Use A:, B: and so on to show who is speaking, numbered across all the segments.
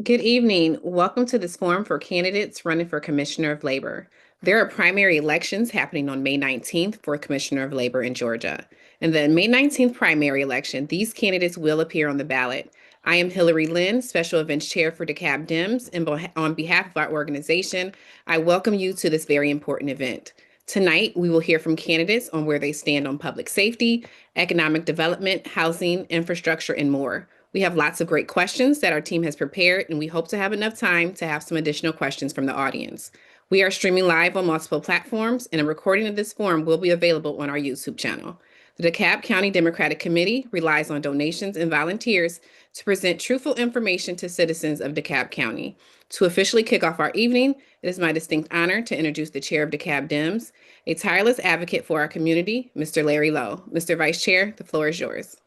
A: Good evening. Welcome to this forum for candidates running for Commissioner of Labor. There are primary elections happening on May 19th for Commissioner of Labor in Georgia. In the May 19th primary election, these candidates will appear on the ballot. I am Hillary Lynn, Special Events Chair for DeKalb Dems, and on behalf of our organization, I welcome you to this very important event. Tonight, we will hear from candidates on where they stand on public safety, economic development, housing, infrastructure, and more. We have lots of great questions that our team has prepared, and we hope to have enough time to have some additional questions from the audience. We are streaming live on multiple platforms, and a recording of this forum will be available on our YouTube channel. The DeKalb County Democratic Committee relies on donations and volunteers to present truthful information to citizens of DeKalb County. To officially kick off our evening, it is my distinct honor to introduce the chair of DeKalb Dems, a tireless advocate for our community, Mr. Larry Lowe. Mr. Vice Chair, the floor is yours.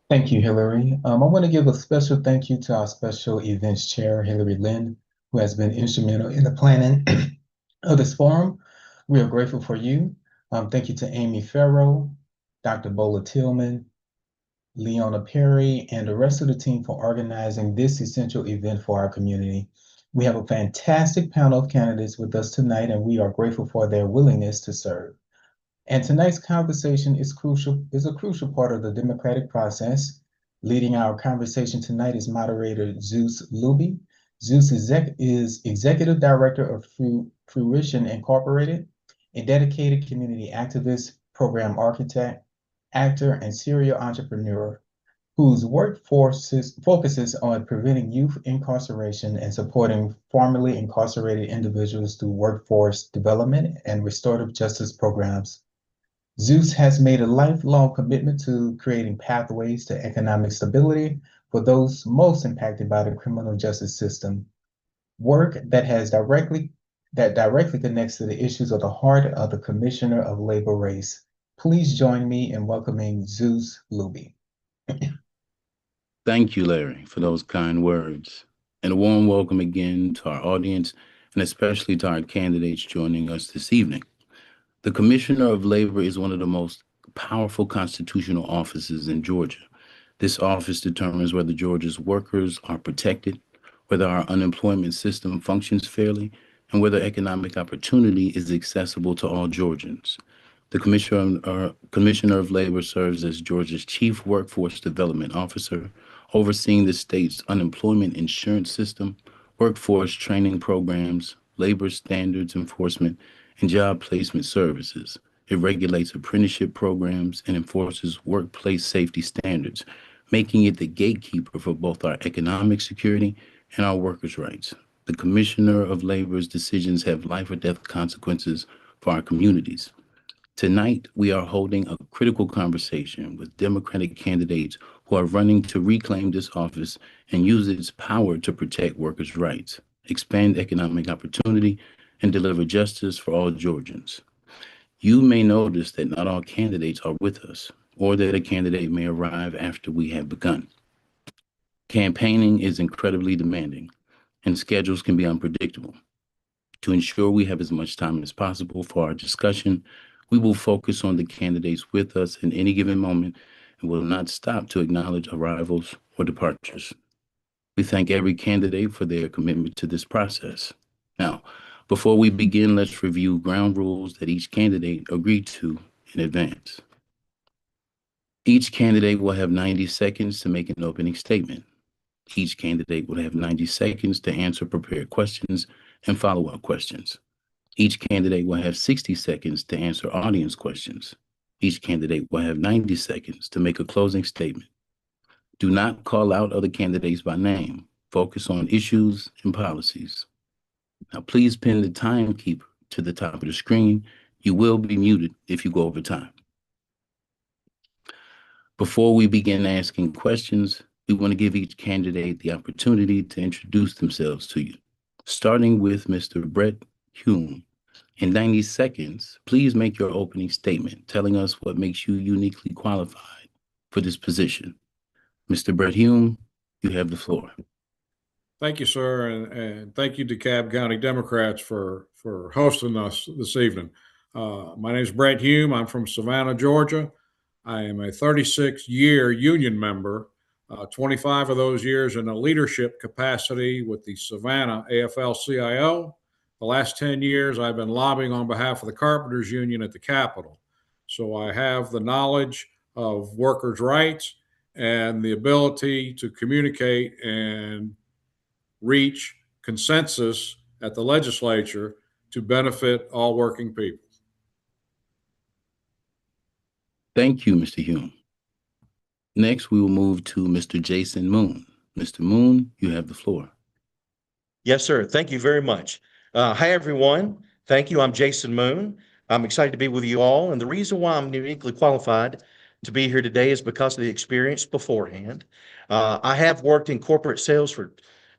B: Thank you, Hillary. I want to give a special thank you to our special events chair, Hillary Lynn, who has been instrumental in the planning of this forum. We are grateful for you. Thank you to Amy Farrow, Dr. Bola Tillman, Leona Perry, and the rest of the team for organizing this essential event for our community. We have a fantastic panel of candidates with us tonight, and we are grateful for their willingness to serve. And tonight's conversation is a crucial part of the democratic process. Leading our conversation tonight is moderator Zeus Luby. Zeus is Executive Director of Fruition Incorporated, a dedicated community activist, program architect, actor, and serial entrepreneur whose work focuses on preventing youth incarceration and supporting formerly incarcerated individuals through workforce development and restorative justice programs. Zeus has made a lifelong commitment to creating pathways to economic stability for those most impacted by the criminal justice system. Work that directly connects to the issues of the heart of the Commissioner of Labor race. Please join me in welcoming Zeus Luby.
C: Thank you, Larry, for those kind words. And a warm welcome again to our audience, and especially to our candidates joining us this evening. The Commissioner of Labor is one of the most powerful constitutional offices in Georgia. This office determines whether Georgia's workers are protected, whether our unemployment system functions fairly, and whether economic opportunity is accessible to all Georgians. The Commissioner of Labor serves as Georgia's Chief Workforce Development Officer, overseeing the state's unemployment insurance system, workforce training programs, labor standards enforcement, and job placement services. It regulates apprenticeship programs and enforces workplace safety standards, making it the gatekeeper for both our economic security and our workers' rights. The Commissioner of Labor's decisions have life or death consequences for our communities. Tonight, we are holding a critical conversation with Democratic candidates who are running to reclaim this office and use its power to protect workers' rights, expand economic opportunity, and deliver justice for all Georgians. You may notice that not all candidates are with us, or that a candidate may arrive after we have begun. Campaigning is incredibly demanding, and schedules can be unpredictable. To ensure we have as much time as possible for our discussion, we will focus on the candidates with us in any given moment and will not stop to acknowledge arrivals or departures. We thank every candidate for their commitment to this process. Now, before we begin, let's review ground rules that each candidate agreed to in advance. Each candidate will have 90 seconds to make an opening statement. Each candidate will have 90 seconds to answer prepared questions and follow-up questions. Each candidate will have 60 seconds to answer audience questions. Each candidate will have 90 seconds to make a closing statement. Do not call out other candidates by name. Focus on issues and policies. Now, please pin the timekeeper to the top of the screen. You will be muted if you go over time. Before we begin asking questions, we want to give each candidate the opportunity to introduce themselves to you, starting with Mr. Brett Hume. In 90 seconds, please make your opening statement telling us what makes you uniquely qualified for this position. Mr. Brett Hume, you have the floor.
D: Thank you, sir, and thank you, DeKalb County Democrats, for hosting us this evening. My name is Brett Hume. I'm from Savannah, Georgia. I am a 36-year union member 25 of those years in a leadership capacity with the Savannah AFL-CIO. The last 10 years, I've been lobbying on behalf of the Carpenters Union at the Capitol. So I have the knowledge of workers' rights and the ability to communicate and reach consensus at the legislature to benefit all working people.
C: Thank you, Mr. Hume. Next, we will move to Mr. Jason Moon. Mr. Moon, you have the floor.
E: Yes, sir. Thank you very much. Hi, everyone. Thank you. I'm Jason Moon. I'm excited to be with you all. And the reason why I'm uniquely qualified to be here today is because of the experience beforehand. I have worked in corporate sales for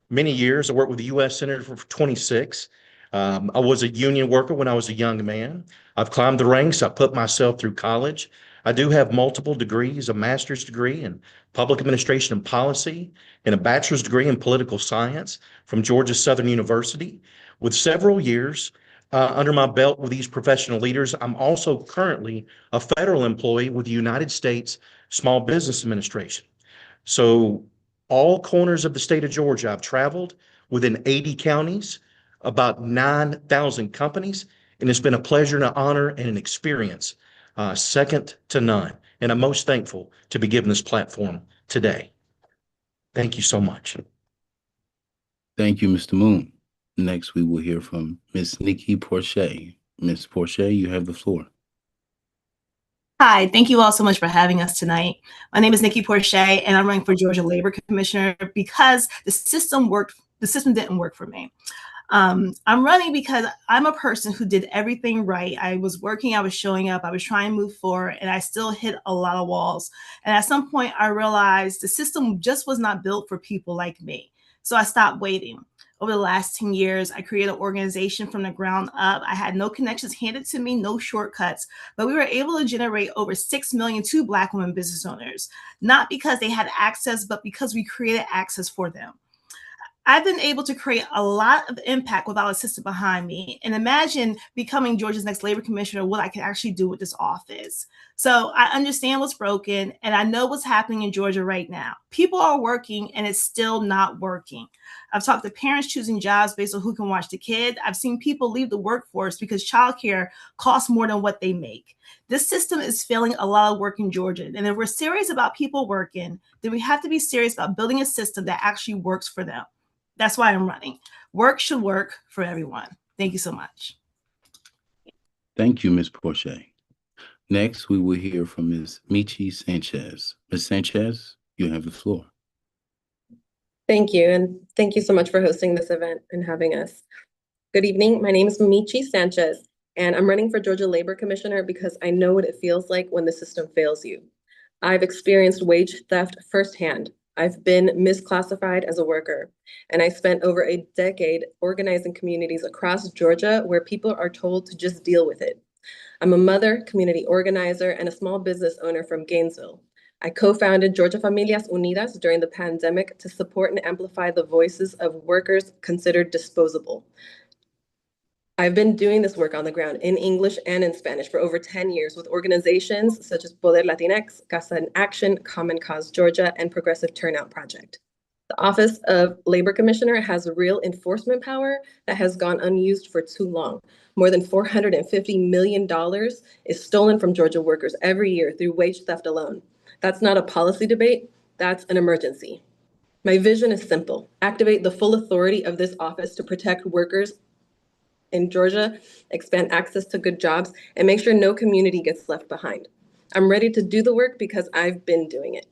E: many years. I worked with the U.S. Senator for 26. I was a union worker when I was a young man. I've climbed the ranks. I put myself through college. I do have multiple degrees, a master's degree in public administration and policy, and a bachelor's degree in political science from Georgia Southern University. With several years under my belt with these professional leaders, I'm also currently a federal employee with the United States Small Business Administration. So all corners of the state of Georgia, I've traveled within 80 counties, about 9,000 companies, and it's been a pleasure and an honor and an experience second to none. And I'm most thankful to be given this platform today. Thank you so much.
C: Thank you, Mr. Moon. Next, we will hear from Ms. Nikki Porche. Ms. Porche, you have the floor.
F: Hi, thank you all so much for having us tonight. My name is Nikki Porche, and I'm running for Georgia Labor Commissioner because the system didn't work for me. I'm running because I'm a person who did everything right. I was working, I was showing up, I was trying to move forward, and I still hit a lot of walls. And at some point, I realized the system just was not built for people like me. So I stopped waiting. Over the last 10 years, I created an organization from the ground up. I had no connections handed to me, no shortcuts, but we were able to generate over 6 million to Black women business owners, not because they had access, but because we created access for them. I've been able to create a lot of impact without a system behind me, and imagine becoming Georgia's next labor commissioner, what I can actually do with this office. So I understand what's broken, and I know what's happening in Georgia right now. People are working, and it's still not working. I've talked to parents choosing jobs based on who can watch the kid. I've seen people leave the workforce because childcare costs more than what they make. This system is failing a lot of work in Georgia. And if we're serious about people working, then we have to be serious about building a system that actually works for them. That's why I'm running. Work should work for everyone. Thank you so much.
C: Thank you, Ms. Porche. Next, we will hear from Ms. Michi Sanchez. Ms. Sanchez, you have the floor.
G: Thank you, and thank you so much for hosting this event and having us. Good evening, my name is Michi Sanchez, and I'm running for Georgia Labor Commissioner because I know what it feels like when the system fails you. I've experienced wage theft firsthand. I've been misclassified as a worker, and I spent over a decade organizing communities across Georgia where people are told to just deal with it. I'm a mother, community organizer, and a small business owner from Gainesville. I co-founded Georgia Familias Unidas during the pandemic to support and amplify the voices of workers considered disposable. I've been doing this work on the ground in English and in Spanish for over 10 years with organizations such as Poder Latinx, Casa en Action, Common Cause Georgia, and Progressive Turnout Project. The Office of Labor Commissioner has real enforcement power that has gone unused for too long. More than $450 million is stolen from Georgia workers every year through wage theft alone. That's not a policy debate, that's an emergency. My vision is simple: activate the full authority of this office to protect workers in Georgia, expand access to good jobs, and make sure no community gets left behind. I'm ready to do the work because I've been doing it.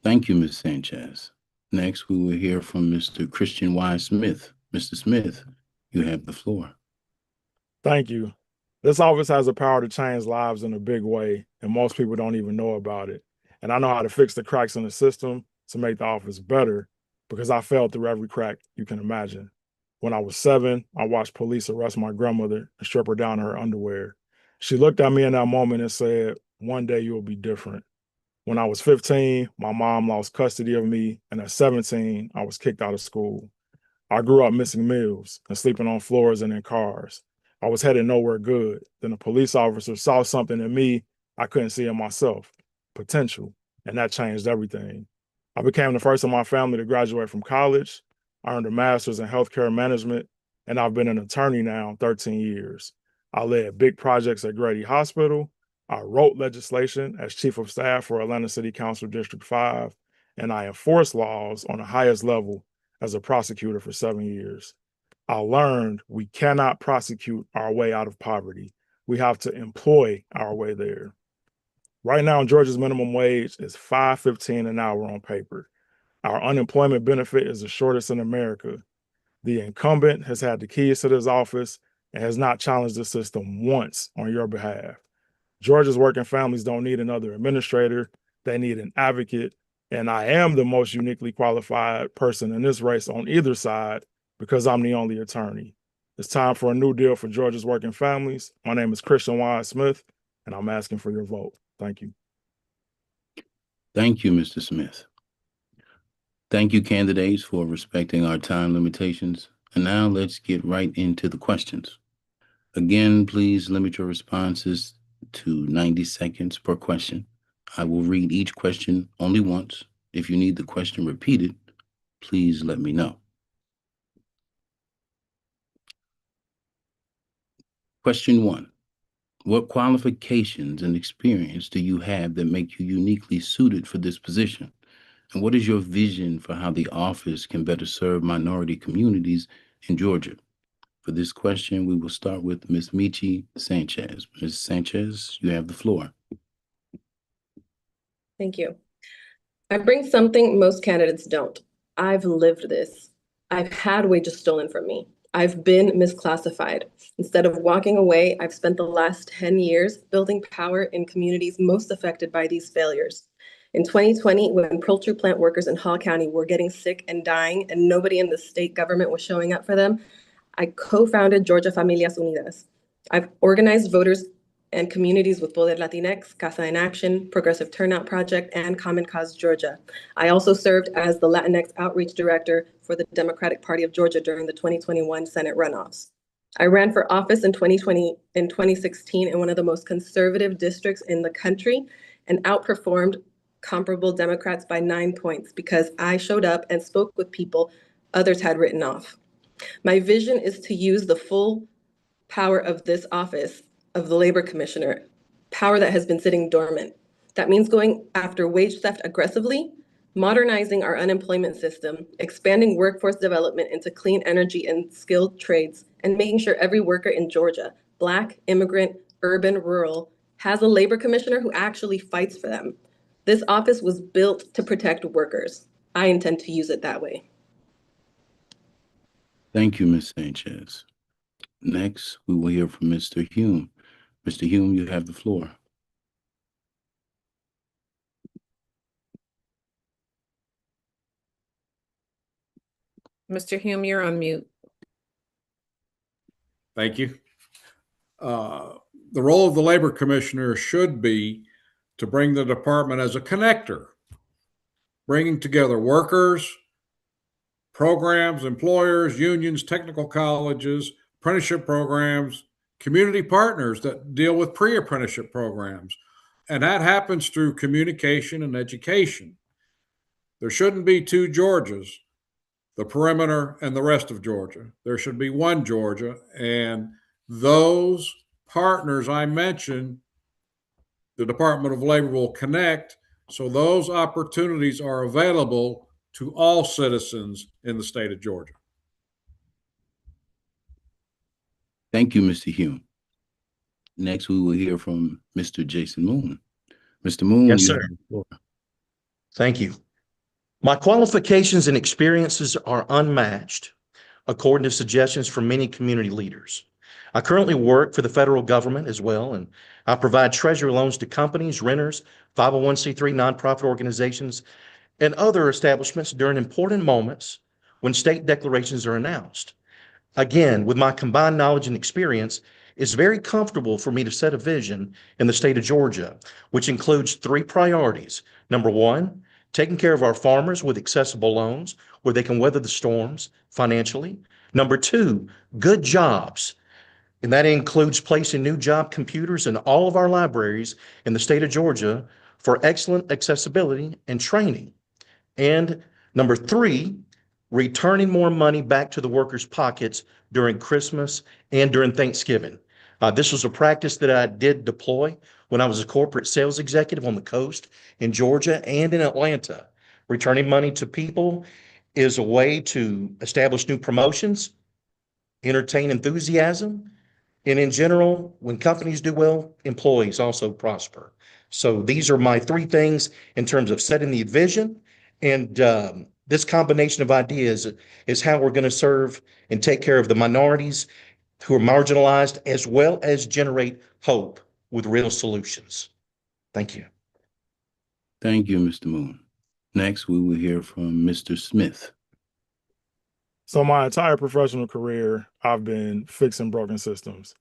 C: Thank you, Ms. Sanchez. Next, we will hear from Mr. Christian Y. Smith. Mr. Smith, you have the floor.
H: Thank you. This office has the power to change lives in a big way, and most people don't even know about it. And I know how to fix the cracks in the system to make the office better because I fell through every crack you can imagine. When I was 7, I watched police arrest my grandmother and strip her down in her underwear. She looked at me in that moment and said, "One day you'll be different." When I was 15, my mom lost custody of me, and at 17, I was kicked out of school. I grew up missing meals and sleeping on floors and in cars. I was headed nowhere good. Then a police officer saw something in me I couldn't see in myself, potential, and that changed everything. I became the first in my family to graduate from college. I earned a master's in healthcare management, and I've been an attorney now 13 years. I led big projects at Grady Hospital. I wrote legislation as chief of staff for Atlanta City Council District 5, and I enforced laws on the highest level as a prosecutor for 7 years. I learned we cannot prosecute our way out of poverty. We have to employ our way there. Right now, Georgia's minimum wage is $5.15 an hour on paper. Our unemployment benefit is the shortest in America. The incumbent has had the keys to this office and has not challenged the system once on your behalf. Georgia's working families don't need another administrator. They need an advocate. And I am the most uniquely qualified person in this race on either side because I'm the only attorney. It's time for a new deal for Georgia's working families. My name is Christian Wine Smith, and I'm asking for your vote. Thank you.
C: Thank you, Mr. Smith. Thank you, candidates, for respecting our time limitations. And now let's get right into the questions. Again, please limit your responses to 90 seconds per question. I will read each question only once. If you need the question repeated, please let me know. Question 1. What qualifications and experience do you have that make you uniquely suited for this position? And what is your vision for how the office can better serve minority communities in Georgia? For this question, we will start with Ms. Michi Sanchez. Ms. Sanchez, you have the floor.
G: Thank you. I bring something most candidates don't. I've lived this. I've had wages stolen from me. I've been misclassified. Instead of walking away, I've spent the last 10 years building power in communities most affected by these failures. In 2020, when poultry plant workers in Hall County were getting sick and dying and nobody in the state government was showing up for them, I co-founded Georgia Familias Unidas. I've organized voters and communities with Poder Latinx, Casa en Action, Progressive Turnout Project, and Common Cause Georgia. I also served as the Latinx Outreach Director for the Democratic Party of Georgia during the 2021 Senate runoffs. I ran for office in 2016 in one of the most conservative districts in the country and outperformed comparable Democrats by 9 points because I showed up and spoke with people others had written off. My vision is to use the full power of this office of the Labor Commissioner, power that has been sitting dormant. That means going after wage theft aggressively, modernizing our unemployment system, expanding workforce development into clean energy and skilled trades, and making sure every worker in Georgia, Black, immigrant, urban, rural, has a labor commissioner who actually fights for them. This office was built to protect workers. I intend to use it that way.
C: Thank you, Ms. Sanchez. Next, we will hear from Mr. Hume. Mr. Hume, you have the floor.
A: Mr. Hume, you're on mute.
D: Thank you. The role of the Labor Commissioner should be to bring the department as a connector, bringing together workers, programs, employers, unions, technical colleges, apprenticeship programs, community partners that deal with pre-apprenticeship programs. And that happens through communication and education. There shouldn't be two Georgias, the perimeter and the rest of Georgia. There should be one Georgia. And those partners I mentioned, the Department of Labor will connect so those opportunities are available to all citizens in the state of Georgia.
C: Thank you, Mr. Hume. Next, we will hear from Mr. Jason Moon. Mr. Moon,
E: Yes,
C: you
E: sir.
C: have the floor.
E: Thank you. My qualifications and experiences are unmatched, according to suggestions from many community leaders. I currently work for the federal government as well, and I provide treasury loans to companies, renters, 501c3 nonprofit organizations, and other establishments during important moments when state declarations are announced. Again, with my combined knowledge and experience, it's very comfortable for me to set a vision in the state of Georgia, which includes 3 priorities. Number 1, taking care of our farmers with accessible loans where they can weather the storms financially. Number 2, good jobs. And that includes placing new job computers in all of our libraries in the state of Georgia for excellent accessibility and training. And number 3, returning more money back to the workers' pockets during Christmas and during Thanksgiving. This was a practice that I did deploy when I was a corporate sales executive on the coast in Georgia and in Atlanta. Returning money to people is a way to establish new promotions, entertain enthusiasm, and in general, when companies do well, employees also prosper. So these are my 3 things in terms of setting the vision. And this combination of ideas is how we're going to serve and take care of the minorities who are marginalized, as well as generate hope with real solutions. Thank you.
C: Thank you, Mr. Moon. Next, we will hear from Mr. Smith.
H: So my entire professional career, I've been fixing broken systems.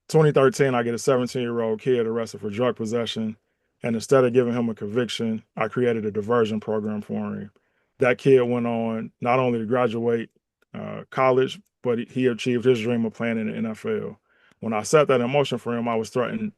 H: 2013, I get a 17-year-old kid arrested for drug possession. And instead of giving him a conviction, I created a diversion program for him. That kid went on not only to graduate college, but he achieved his dream of playing in the NFL. When I set that in motion for him, I was threatened.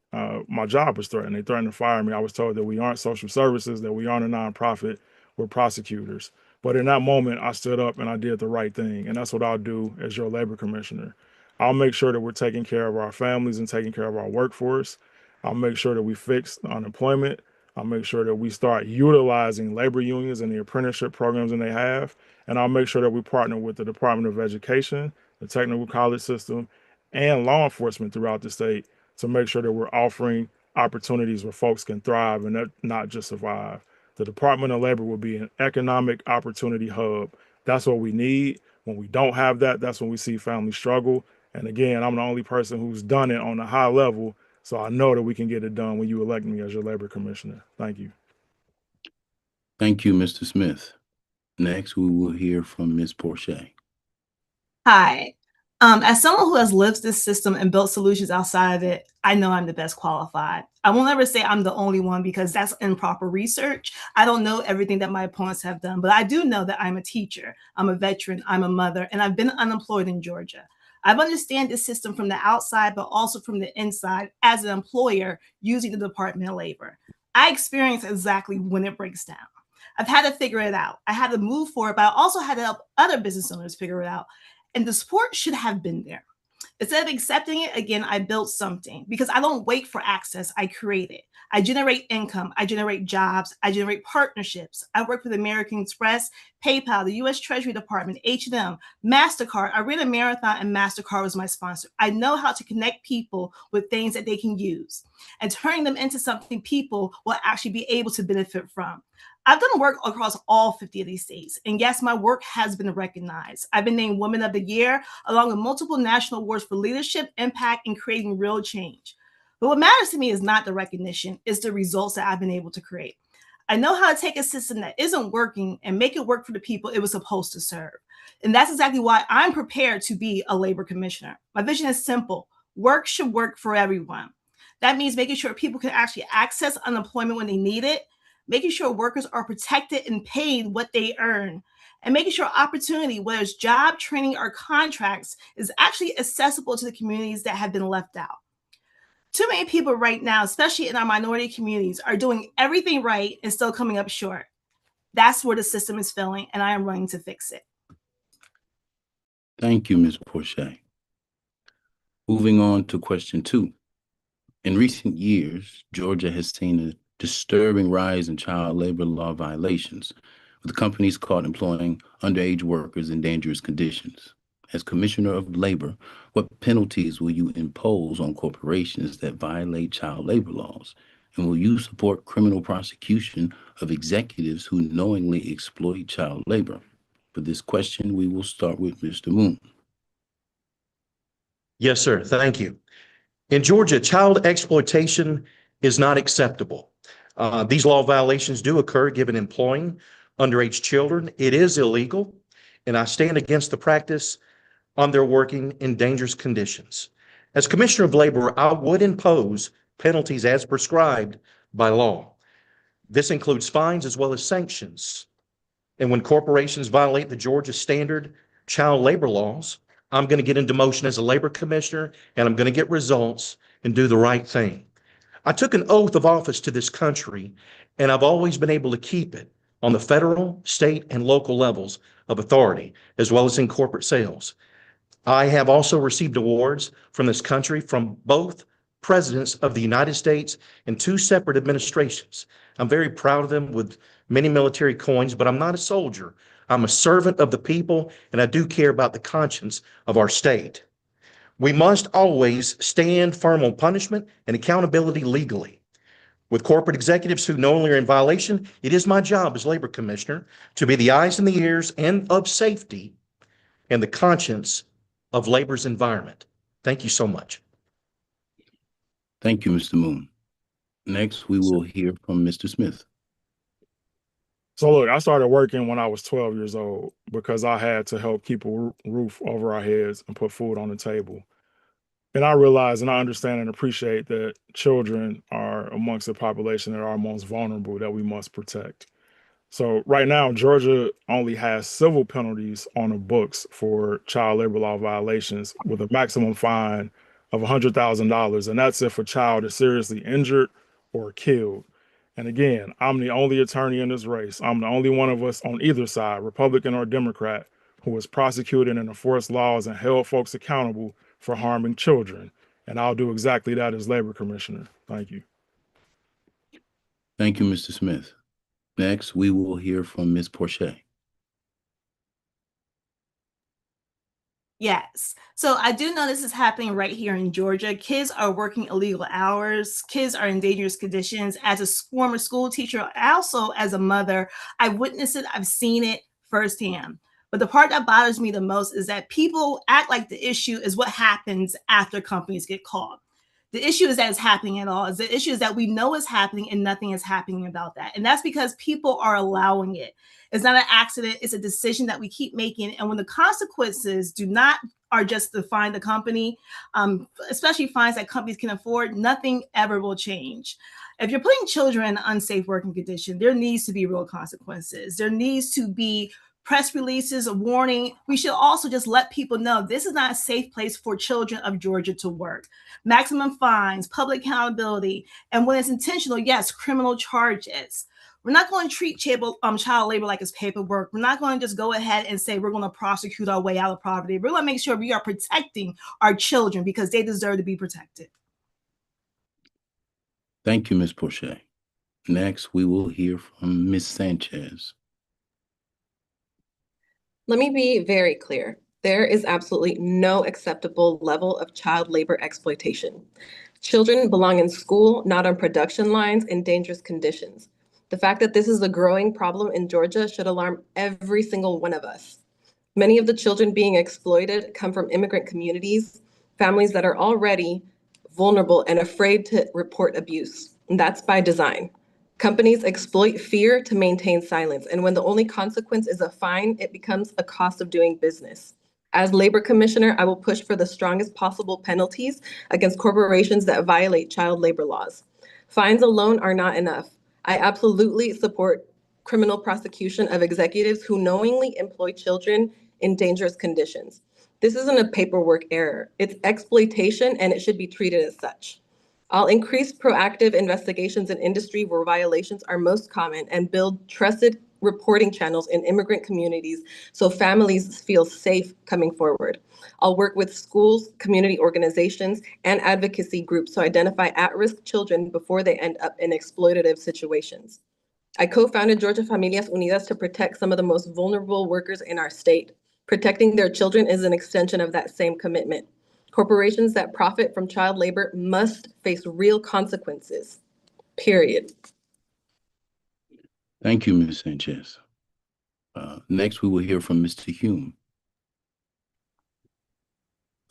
H: My job was threatened. They threatened to fire me. I was told that we aren't social services, that we aren't a nonprofit, we're prosecutors. But in that moment, I stood up and I did the right thing. And that's what I'll do as your labor commissioner. I'll make sure that we're taking care of our families and taking care of our workforce. I'll make sure that we fix unemployment. I'll make sure that we start utilizing labor unions and the apprenticeship programs that they have. And I'll make sure that we partner with the Department of Education, the technical college system, and law enforcement throughout the state to make sure that we're offering opportunities where folks can thrive and not just survive. The Department of Labor will be an economic opportunity hub. That's what we need. When we don't have that, that's when we see families struggle. And again, I'm the only person who's done it on a high level. So I know that we can get it done when you elect me as your labor commissioner. Thank you.
C: Thank you, Mr. Smith. Next, we will hear from Ms. Porche.
F: Hi. As someone who has lived this system and built solutions outside of it, I know I'm the best qualified. I won't ever say I'm the only one because that's improper research. I don't know everything that my opponents have done, but I do know that I'm a teacher, I'm a veteran, I'm a mother, and I've been unemployed in Georgia. I understand this system from the outside, but also from the inside as an employer using the Department of Labor. I experience exactly when it breaks down. I've had to figure it out. I had to move forward, but I also had to help other business owners figure it out. And the support should have been there. Instead of accepting it, again, I built something because I don't wait for access, I create it. I generate income, I generate jobs, I generate partnerships. I work with American Express, PayPal, the US Treasury Department, H&M, MasterCard. I ran a marathon and MasterCard was my sponsor. I know how to connect people with things that they can use and turning them into something people will actually be able to benefit from. I've done work across all 50 of these states. And yes, my work has been recognized. I've been named Woman of the Year, along with multiple national awards for leadership, impact, and creating real change. But what matters to me is not the recognition, it's the results that I've been able to create. I know how to take a system that isn't working and make it work for the people it was supposed to serve. And that's exactly why I'm prepared to be a labor commissioner. My vision is simple. Work should work for everyone. That means making sure people can actually access unemployment when they need it, making sure workers are protected and paid what they earn, and making sure opportunity, whether it's job, training, or contracts, is actually accessible to the communities that have been left out. Too many people right now, especially in our minority communities, are doing everything right and still coming up short. That's where the system is failing, and I am running to fix it.
C: Thank you, Ms. Porche. Moving on to question 2. In recent years, Georgia has seen a disturbing rise in child labor law violations, with companies caught employing underage workers in dangerous conditions. As Commissioner of Labor, what penalties will you impose on corporations that violate child labor laws? And will you support criminal prosecution of executives who knowingly exploit child labor? For this question, we will start with Mr. Moon.
E: Yes, sir. Thank you. In Georgia, child exploitation is not acceptable. These law violations do occur given employing underage children. It is illegal, and I stand against the practice on their working in dangerous conditions. As Commissioner of Labor, I would impose penalties as prescribed by law. This includes fines as well as sanctions. And when corporations violate the Georgia standard child labor laws, I'm going to get into motion as a labor commissioner, and I'm going to get results and do the right thing. I took an oath of office to this country, and I've always been able to keep it on the federal, state, and local levels of authority, as well as in corporate sales. I have also received awards from this country from both presidents of the United States and 2 separate administrations. I'm very proud of them with many military coins, but I'm not a soldier. I'm a servant of the people, and I do care about the conscience of our state. We must always stand firm on punishment and accountability legally. With corporate executives who knowingly are in violation, it is my job as labor commissioner to be the eyes and the ears and of safety and the conscience of labor's environment. Thank you so much.
C: Thank you, Mr. Moon. Next, we will hear from Mr. Smith.
H: So look, I started working when I was 12 years old because I had to help keep a roof over our heads and put food on the table. And I realize and I understand and appreciate that children are amongst the population that are most vulnerable that we must protect. So right now, Georgia only has civil penalties on the books for child labor law violations with a maximum fine of $100,000. And that's if a child is seriously injured or killed. And again, I'm the only attorney in this race. I'm the only one of us on either side, Republican or Democrat, who has prosecuted and enforced laws and held folks accountable for harming children. And I'll do exactly that as labor commissioner. Thank you.
C: Thank you, Mr. Smith. Next, we will hear from Ms. Porche.
F: Yes. So I do know this is happening right here in Georgia. Kids are working illegal hours. Kids are in dangerous conditions. As a former school teacher, also as a mother, I witnessed it. I've seen it firsthand. But the part that bothers me the most is that people act like the issue is what happens after companies get caught. The issue is that it's happening at all. The issue is that we know it's happening and nothing is happening about that. And that's because people are allowing it. It's not an accident. It's a decision that we keep making. And when the consequences are just to fine the company, especially fines that companies can afford, nothing ever will change. If you're putting children in unsafe working conditions, there needs to be real consequences. There needs to be press releases, a warning. We should also just let people know this is not a safe place for children of Georgia to work. Maximum fines, public accountability, and when it's intentional, yes, criminal charges. We're not going to treat child labor like it's paperwork. We're not going to just go ahead and say we're going to prosecute our way out of poverty. We're going to make sure we are protecting our children because they deserve to be protected.
C: Thank you, Ms. Porche. Next, we will hear from Ms. Sanchez.
G: Let me be very clear. There is absolutely no acceptable level of child labor exploitation. Children belong in school, not on production lines in dangerous conditions. The fact that this is a growing problem in Georgia should alarm every single one of us. Many of the children being exploited come from immigrant communities, families that are already vulnerable and afraid to report abuse. And that's by design. Companies exploit fear to maintain silence. And when the only consequence is a fine, it becomes a cost of doing business. As labor commissioner, I will push for the strongest possible penalties against corporations that violate child labor laws. Fines alone are not enough. I absolutely support criminal prosecution of executives who knowingly employ children in dangerous conditions. This isn't a paperwork error. It's exploitation, and it should be treated as such. I'll increase proactive investigations in industry where violations are most common and build trusted reporting channels in immigrant communities so families feel safe coming forward. I'll work with schools, community organizations, and advocacy groups to identify at-risk children before they end up in exploitative situations. I co-founded Georgia Familias Unidas to protect some of the most vulnerable workers in our state. Protecting their children is an extension of that same commitment. Corporations that profit from child labor must face real consequences, period.
C: Thank you, Ms. Sanchez. Next, we will hear from Mr. Hume.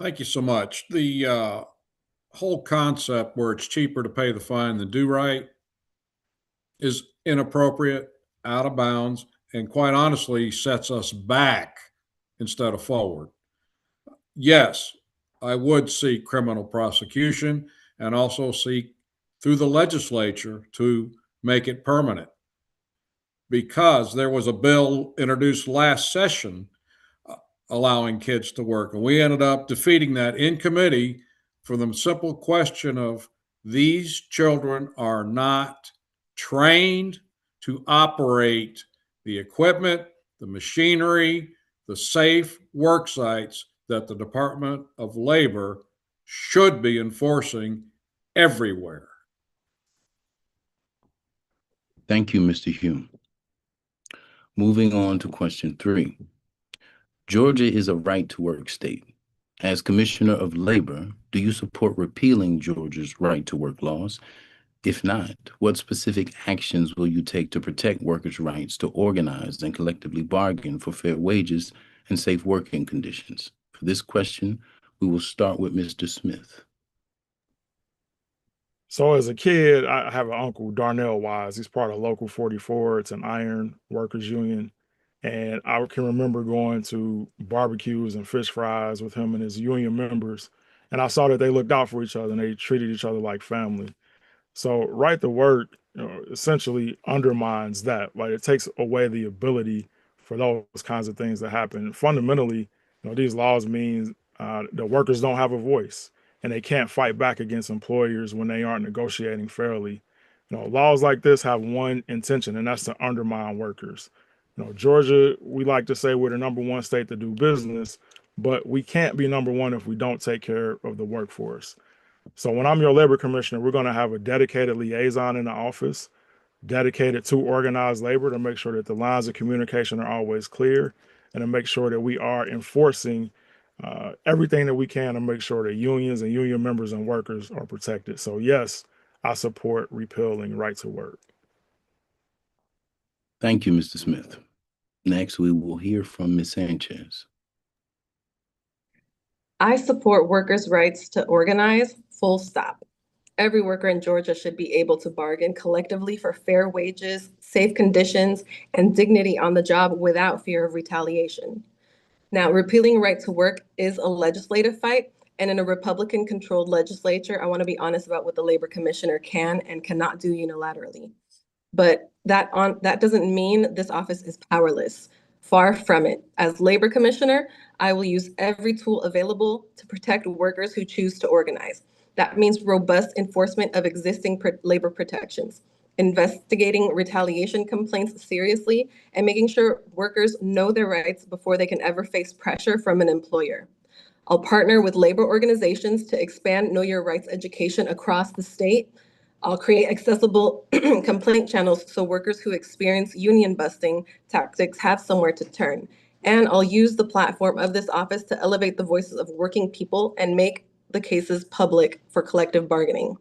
D: Thank you so much. The whole concept where it's cheaper to pay the fine than do right is inappropriate, out of bounds, and quite honestly sets us back instead of forward. Yes, I would seek criminal prosecution and also seek through the legislature to make it permanent, because there was a bill introduced last session allowing kids to work, and we ended up defeating that in committee for the simple question of These children are not trained to operate the equipment, the machinery, the safe work sites that the Department of Labor should be enforcing everywhere.
C: Thank you, Mr. Hume. Moving on to question 3. Georgia is a right-to-work state. As Commissioner of Labor, do you support repealing Georgia's right-to-work laws? If not, what specific actions will you take to protect workers' rights to organize and collectively bargain for fair wages and safe working conditions? For this question, we will start with Mr. Smith.
H: So as a kid, I have an uncle, Darnell Wise. He's part of Local 44. It's an iron workers union. And I can remember going to barbecues and fish fries with him and his union members. And I saw that they looked out for each other and they treated each other like family. So right to work, essentially undermines that. Like, it takes away the ability for those kinds of things to happen. Fundamentally, these laws mean the workers don't have a voice and they can't fight back against employers when they aren't negotiating fairly. Laws like this have one intention, and that's to undermine workers. Georgia, we like to say we're the #1 state to do business, but we can't be #1 if we don't take care of the workforce. So when I'm your labor commissioner, we're going to have a dedicated liaison in the office, dedicated to organized labor, to make sure that the lines of communication are always clear and to make sure that we are enforcing everything that we can to make sure that unions and union members and workers are protected. So yes, I support repealing right to work.
C: Thank you, Mr. Smith. Next, we will hear from Ms. Sanchez.
G: I support workers' rights to organize, full stop. Every worker in Georgia should be able to bargain collectively for fair wages, safe conditions, and dignity on the job without fear of retaliation. Now, repealing right to work is a legislative fight, and in a Republican-controlled legislature, I want to be honest about what the labor commissioner can and cannot do unilaterally. But that doesn't mean this office is powerless. Far from it. As labor commissioner, I will use every tool available to protect workers who choose to organize. That means robust enforcement of existing labor protections, investigating retaliation complaints seriously, and making sure workers know their rights before they can ever face pressure from an employer. I'll partner with labor organizations to expand Know Your Rights education across the state. I'll create accessible complaint channels so workers who experience union busting tactics have somewhere to turn. And I'll use the platform of this office to elevate the voices of working people and make the cases public for collective bargaining.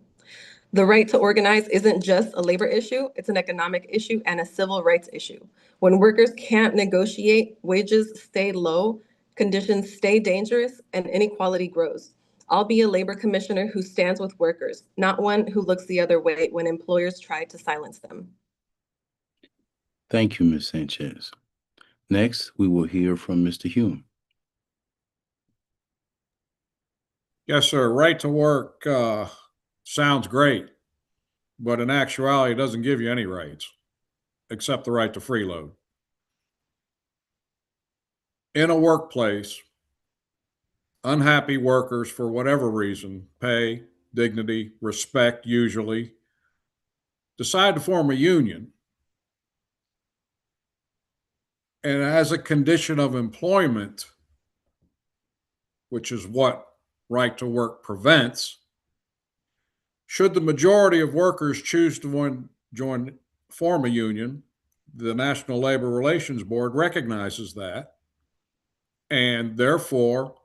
G: The right to organize isn't just a labor issue, it's an economic issue and a civil rights issue. When workers can't negotiate, wages stay low, conditions stay dangerous, and inequality grows. I'll be a labor commissioner who stands with workers, not one who looks the other way when employers try to silence them.
C: Thank you, Ms. Sanchez. Next, we will hear from Mr. Hume.
D: Yes, sir. Right to work sounds great, but in actuality, it doesn't give you any rights except the right to freeload. In a workplace, unhappy workers, for whatever reason, pay, dignity, respect usually, decide to form a union. And as a condition of employment, which is what right to work prevents, should the majority of workers choose to form a union, the National Labor Relations Board recognizes that, and therefore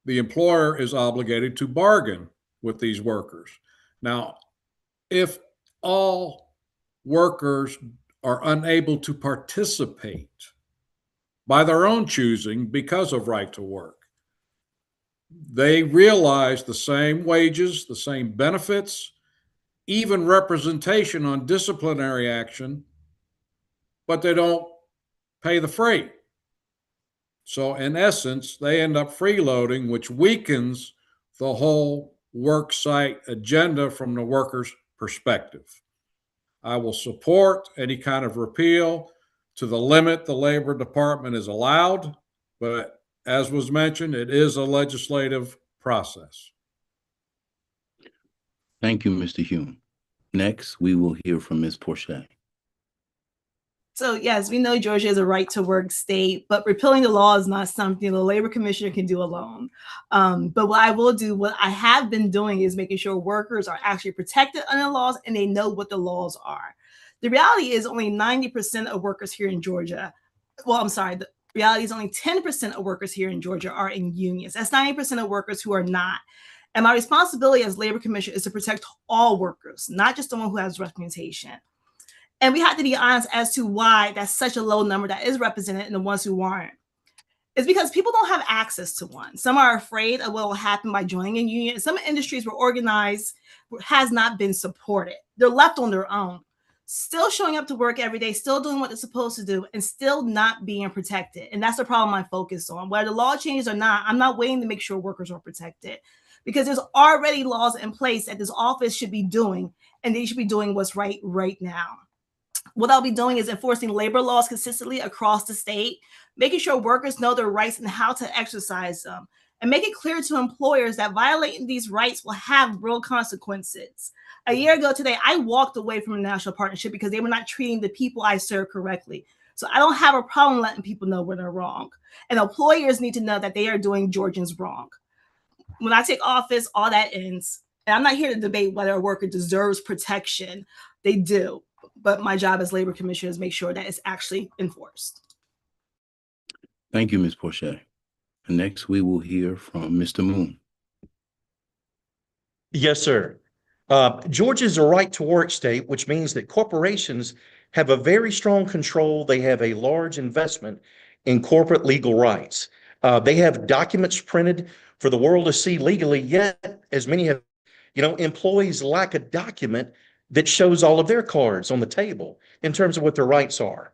D: the employer is obligated to bargain with these workers. Now, if all workers are unable to participate by their own choosing because of right to work, they realize the same wages, the same benefits, even representation on disciplinary action, but they don't pay the freight. So in essence, they end up freeloading, which weakens the whole work site agenda from the worker's perspective. I will support any kind of repeal to the limit the Labor Department is allowed, but as was mentioned, it is a legislative process.
C: Thank you, Mr. Hume. Next, we will hear from Ms. Porche.
F: So yes, we know Georgia is a right to work state, but repealing the law is not something the labor commissioner can do alone. But what I have been doing is making sure workers are actually protected under laws and they know what the laws are. The reality is only 90% of workers here in Georgia, the reality is only 10% of workers here in Georgia are in unions. That's 90% of workers who are not. And my responsibility as labor commissioner is to protect all workers, not just the one who has representation. And we have to be honest as to why that's such a low number that is represented in the ones who aren't. It's because people don't have access to one. Some are afraid of what will happen by joining a union. Some industries were organized, has not been supported. They're left on their own, still showing up to work every day, still doing what they're supposed to do, and still not being protected. And that's the problem I focus on. Whether the law changes or not, I'm not waiting to make sure workers are protected, because there's already laws in place that this office should be doing, and they should be doing what's right now. What I'll be doing is enforcing labor laws consistently across the state, making sure workers know their rights and how to exercise them, and make it clear to employers that violating these rights will have real consequences. A year ago today, I walked away from a national partnership because they were not treating the people I serve correctly. So I don't have a problem letting people know when they're wrong. And employers need to know that they are doing Georgians wrong. When I take office, all that ends. And I'm not here to debate whether a worker deserves protection. They do. But my job as labor commissioner is make sure that it's actually enforced.
C: Thank you, Ms. Porche. Next, we will hear from Mr. Moon.
E: Yes, sir. Georgia is a right to work state, which means that corporations have a very strong control. They have a large investment in corporate legal rights. They have documents printed for the world to see legally, yet as many have, employees lack a document that shows all of their cards on the table in terms of what their rights are.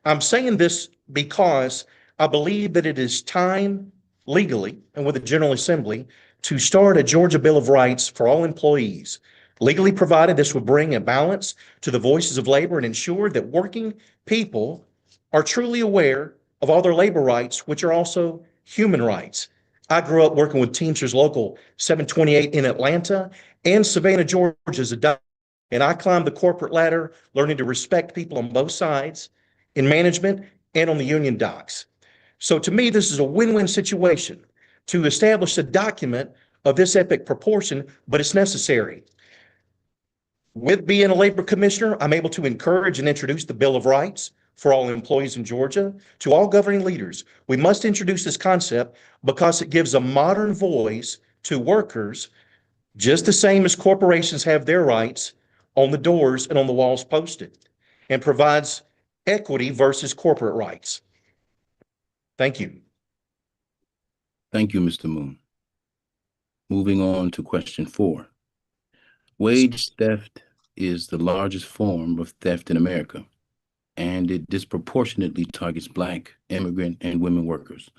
E: I'm saying this because I believe that it is time legally and with the General Assembly to start a Georgia Bill of Rights for all employees. Legally provided, this would bring a balance to the voices of labor and ensure that working people are truly aware of all their labor rights, which are also human rights. I grew up working with Teamsters Local 728 in Atlanta and Savannah, Georgia as a and I climbed the corporate ladder, learning to respect people on both sides in management and on the union docks. So to me, this is a win-win situation to establish a document of this epic proportion, but it's necessary. With being a labor commissioner, I'm able to encourage and introduce the Bill of Rights for all employees in Georgia. To all governing leaders, we must introduce this concept because it gives a modern voice to workers, just the same as corporations have their rights on the doors and on the walls posted, and provides equity versus corporate rights. Thank you.
C: Thank you, Mr. Moon. Moving on to question 4. Wage theft is the largest form of theft in America, and it disproportionately targets Black, immigrant, and women workers.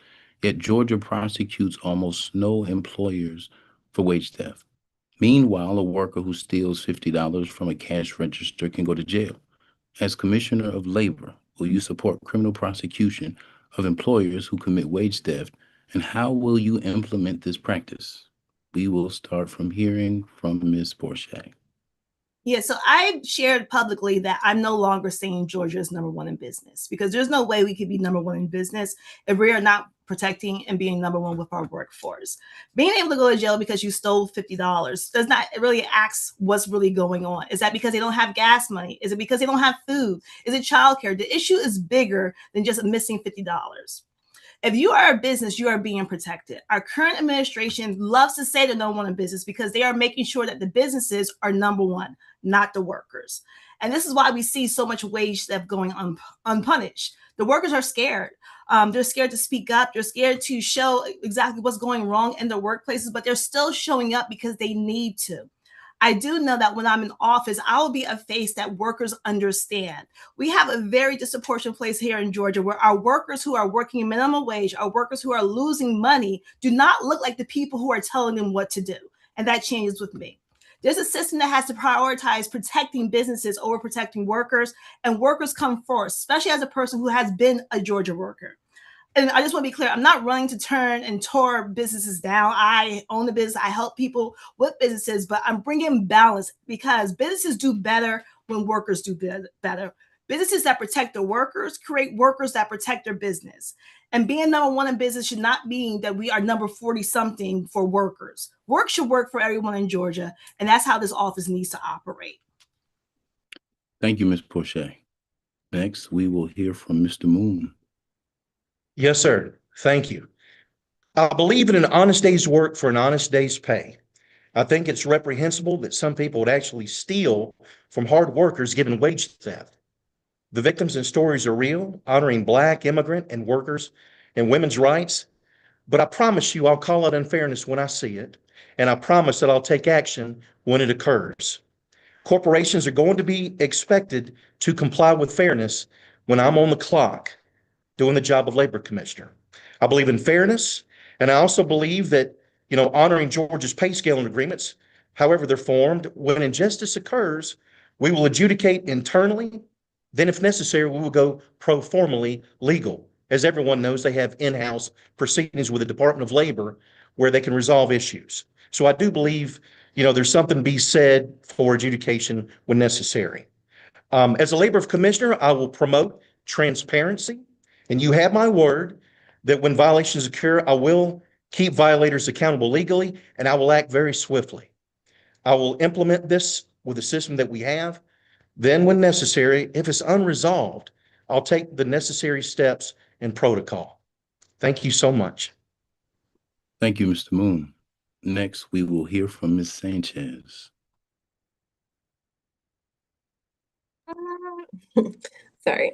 C: Yet Georgia prosecutes almost no employers for wage theft. Meanwhile, a worker who steals $50 from a cash register can go to jail. As Commissioner of Labor, will you support criminal prosecution of employers who commit wage theft, and how will you implement this practice? We will start from hearing from Ms. Porche.
F: Yeah, so I shared publicly that I'm no longer saying Georgia is number one in business, because there's no way we could be number one in business if we are not protecting and being number one with our workforce. Being able to go to jail because you stole $50 does not really ask what's really going on. Is that because they don't have gas money? Is it because they don't have food? Is it childcare? The issue is bigger than just missing $50. If you are a business, you are being protected. Our current administration loves to say they're number one in business because they are making sure that the businesses are number one, not the workers. And this is why we see so much wage theft going unpunished. The workers are scared. They're scared to speak up. They're scared to show exactly what's going wrong in their workplaces, but they're still showing up because they need to. I do know that when I'm in office, I will be a face that workers understand. We have a very disproportionate place here in Georgia where our workers who are working minimum wage, our workers who are losing money, do not look like the people who are telling them what to do. And that changes with me. There's a system that has to prioritize protecting businesses over protecting workers, and workers come first, especially as a person who has been a Georgia worker. and I just want to be clear, I'm not running to turn and tear businesses down. I own a business. I help people with businesses, but I'm bringing balance because businesses do better when workers do better. Businesses that protect the workers create workers that protect their business. And being number one in business should not mean that we are number 40 something for workers. Work should work for everyone in Georgia. And that's how this office needs to operate.
C: Thank you, Ms. Porche. Next, we will hear from Mr. Moon.
E: Yes, sir. Thank you. I believe in an honest day's work for an honest day's pay. I think it's reprehensible that some people would actually steal from hard workers given wage theft. The victims and stories are real, honoring Black, immigrant, and workers and women's rights. But I promise you I'll call out unfairness when I see it, and I promise that I'll take action when it occurs. Corporations are going to be expected to comply with fairness when I'm on the clock doing the job of labor commissioner. I believe in fairness, and I also believe that, honoring Georgia's pay scale and agreements, however they're formed, when injustice occurs, we will adjudicate internally. Then, if necessary, we will go pro formally legal. As everyone knows, they have in-house proceedings with the Department of Labor where they can resolve issues. So I do believe, there's something to be said for adjudication when necessary. As a labor commissioner, I will promote transparency, and you have my word that when violations occur, I will keep violators accountable legally, and I will act very swiftly. I will implement this with the system that we have. Then, when necessary, if it's unresolved, I'll take the necessary steps and protocol. Thank you so much.
C: Thank you, Mr. Moon. Next, we will hear from Ms. Sanchez.
G: Sorry.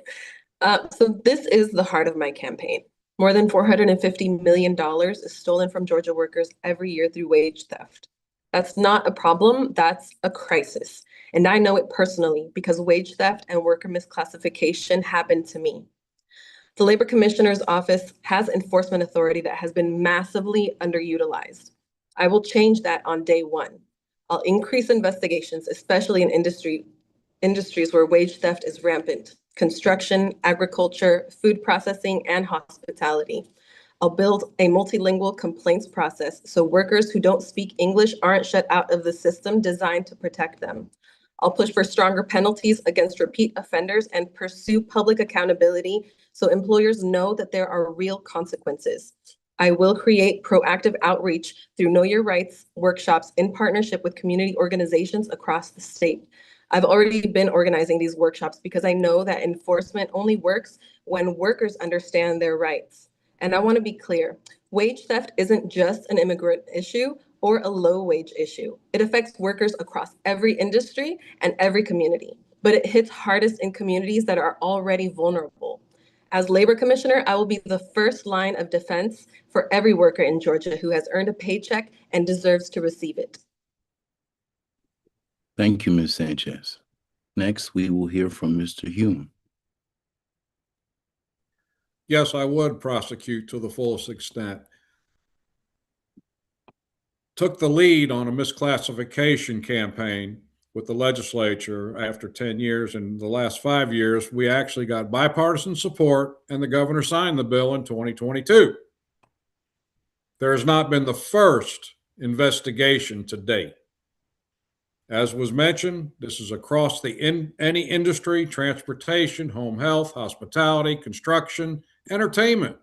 G: So this is the heart of my campaign. More than $450 million is stolen from Georgia workers every year through wage theft. That's not a problem, that's a crisis. And I know it personally because wage theft and worker misclassification happened to me. The Labor Commissioner's Office has enforcement authority that has been massively underutilized. I will change that on day one. I'll increase investigations, especially in industries where wage theft is rampant: construction, agriculture, food processing, and hospitality. I'll build a multilingual complaints process so workers who don't speak English aren't shut out of the system designed to protect them. I'll push for stronger penalties against repeat offenders and pursue public accountability so employers know that there are real consequences. I will create proactive outreach through Know Your Rights workshops in partnership with community organizations across the state. I've already been organizing these workshops because I know that enforcement only works when workers understand their rights. And I want to be clear, wage theft isn't just an immigrant issue or a low-wage issue. It affects workers across every industry and every community, but it hits hardest in communities that are already vulnerable. As Labor Commissioner, I will be the first line of defense for every worker in Georgia who has earned a paycheck and deserves to receive it.
C: Thank you, Ms. Sanchez. Next, we will hear from Mr. Hume.
D: Yes, I would prosecute to the fullest extent. Took the lead on a misclassification campaign with the legislature after 10 years. In the last 5 years, we actually got bipartisan support, and the governor signed the bill in 2022. There has not been the first investigation to date. As was mentioned, this is across any industry: transportation, home health, hospitality, construction, entertainment.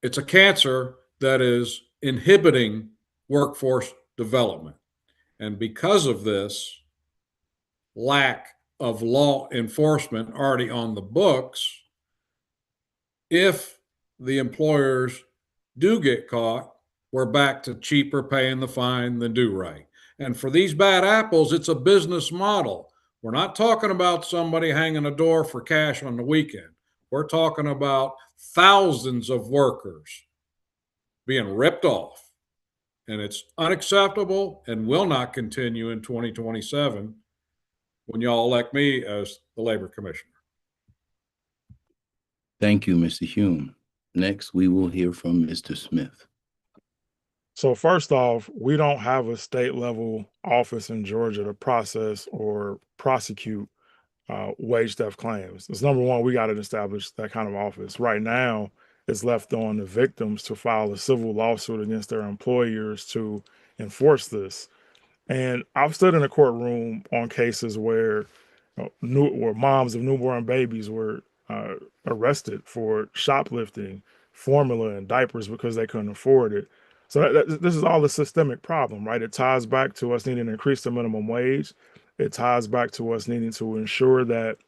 D: It's a cancer that is inhibiting workforce development. And because of this lack of law enforcement already on the books, if the employers do get caught, we're back to cheaper paying the fine than do right. And for these bad apples, it's a business model. We're not talking about somebody hanging a door for cash on the weekend. We're talking about thousands of workers being ripped off. And it's unacceptable and will not continue in 2027 when y'all elect me as the Labor Commissioner.
C: Thank you, Mr. Hume. Next, we will hear from Mr. Smith.
H: So first off, we don't have a state level office in Georgia to process or prosecute wage theft claims. It's number one, we got to establish that kind of office. Right now, it's left on the victims to file a civil lawsuit against their employers to enforce this. And I've stood in a courtroom on cases where where moms of newborn babies were arrested for shoplifting formula and diapers because they couldn't afford it. So this is all a systemic problem, right? It ties back to us needing to increase the minimum wage. It ties back to us needing to ensure that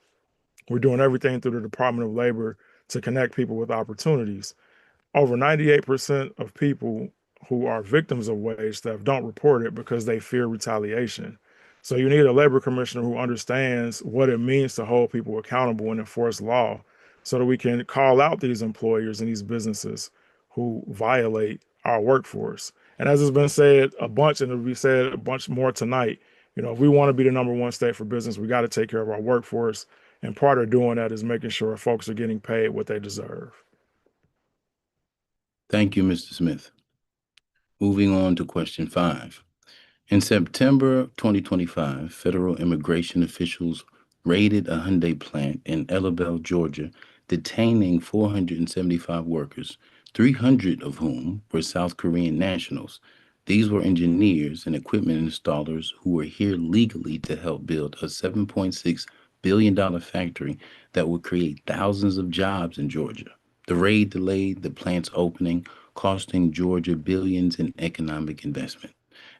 H: we're doing everything through the Department of Labor to connect people with opportunities. Over 98% of people who are victims of wage theft don't report it because they fear retaliation. So you need a labor commissioner who understands what it means to hold people accountable and enforce law so that we can call out these employers and these businesses who violate our workforce. And as has been said a bunch, and it'll be said a bunch more tonight, if we want to be the #1 state for business, we got to take care of our workforce. And part of doing that is making sure folks are getting paid what they deserve.
C: Thank you, Mr. Smith. Moving on to question 5. In September 2025, federal immigration officials raided a Hyundai plant in Elabelle, Georgia, detaining 475 workers, 300 of whom were South Korean nationals. These were engineers and equipment installers who were here legally to help build a $7.6 billion factory that would create thousands of jobs in Georgia. The raid delayed the plant's opening, costing Georgia billions in economic investment.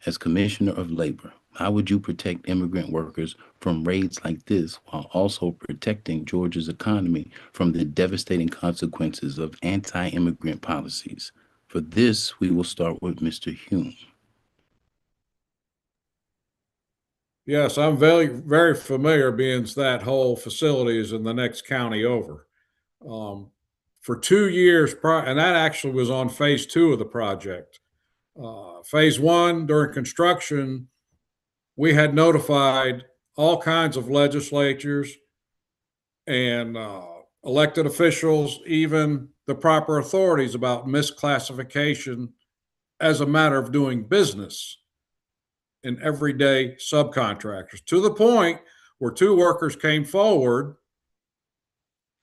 C: As Commissioner of Labor, how would you protect immigrant workers from raids like this while also protecting Georgia's economy from the devastating consequences of anti-immigrant policies? For this, we will start with Mr. Hume.
D: Yes, I'm very, very familiar, being that whole facility is in the next county over. For 2 years prior, and that actually was on phase 2 of the project. Phase 1, during construction, we had notified all kinds of legislatures and elected officials, even the proper authorities, about misclassification as a matter of doing business in everyday subcontractors, to the point where 2 workers came forward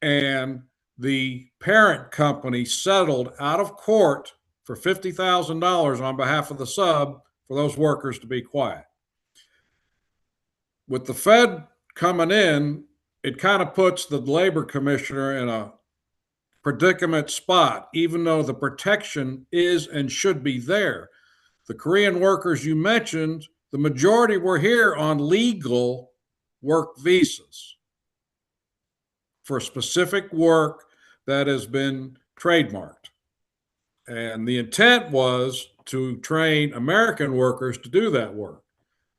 D: and the parent company settled out of court for $50,000 on behalf of the sub for those workers to be quiet. With the Fed coming in, it kind of puts the labor commissioner in a predicament spot, even though the protection is and should be there. The Korean workers you mentioned, the majority were here on legal work visas for specific work that has been trademarked. And the intent was to train American workers to do that work.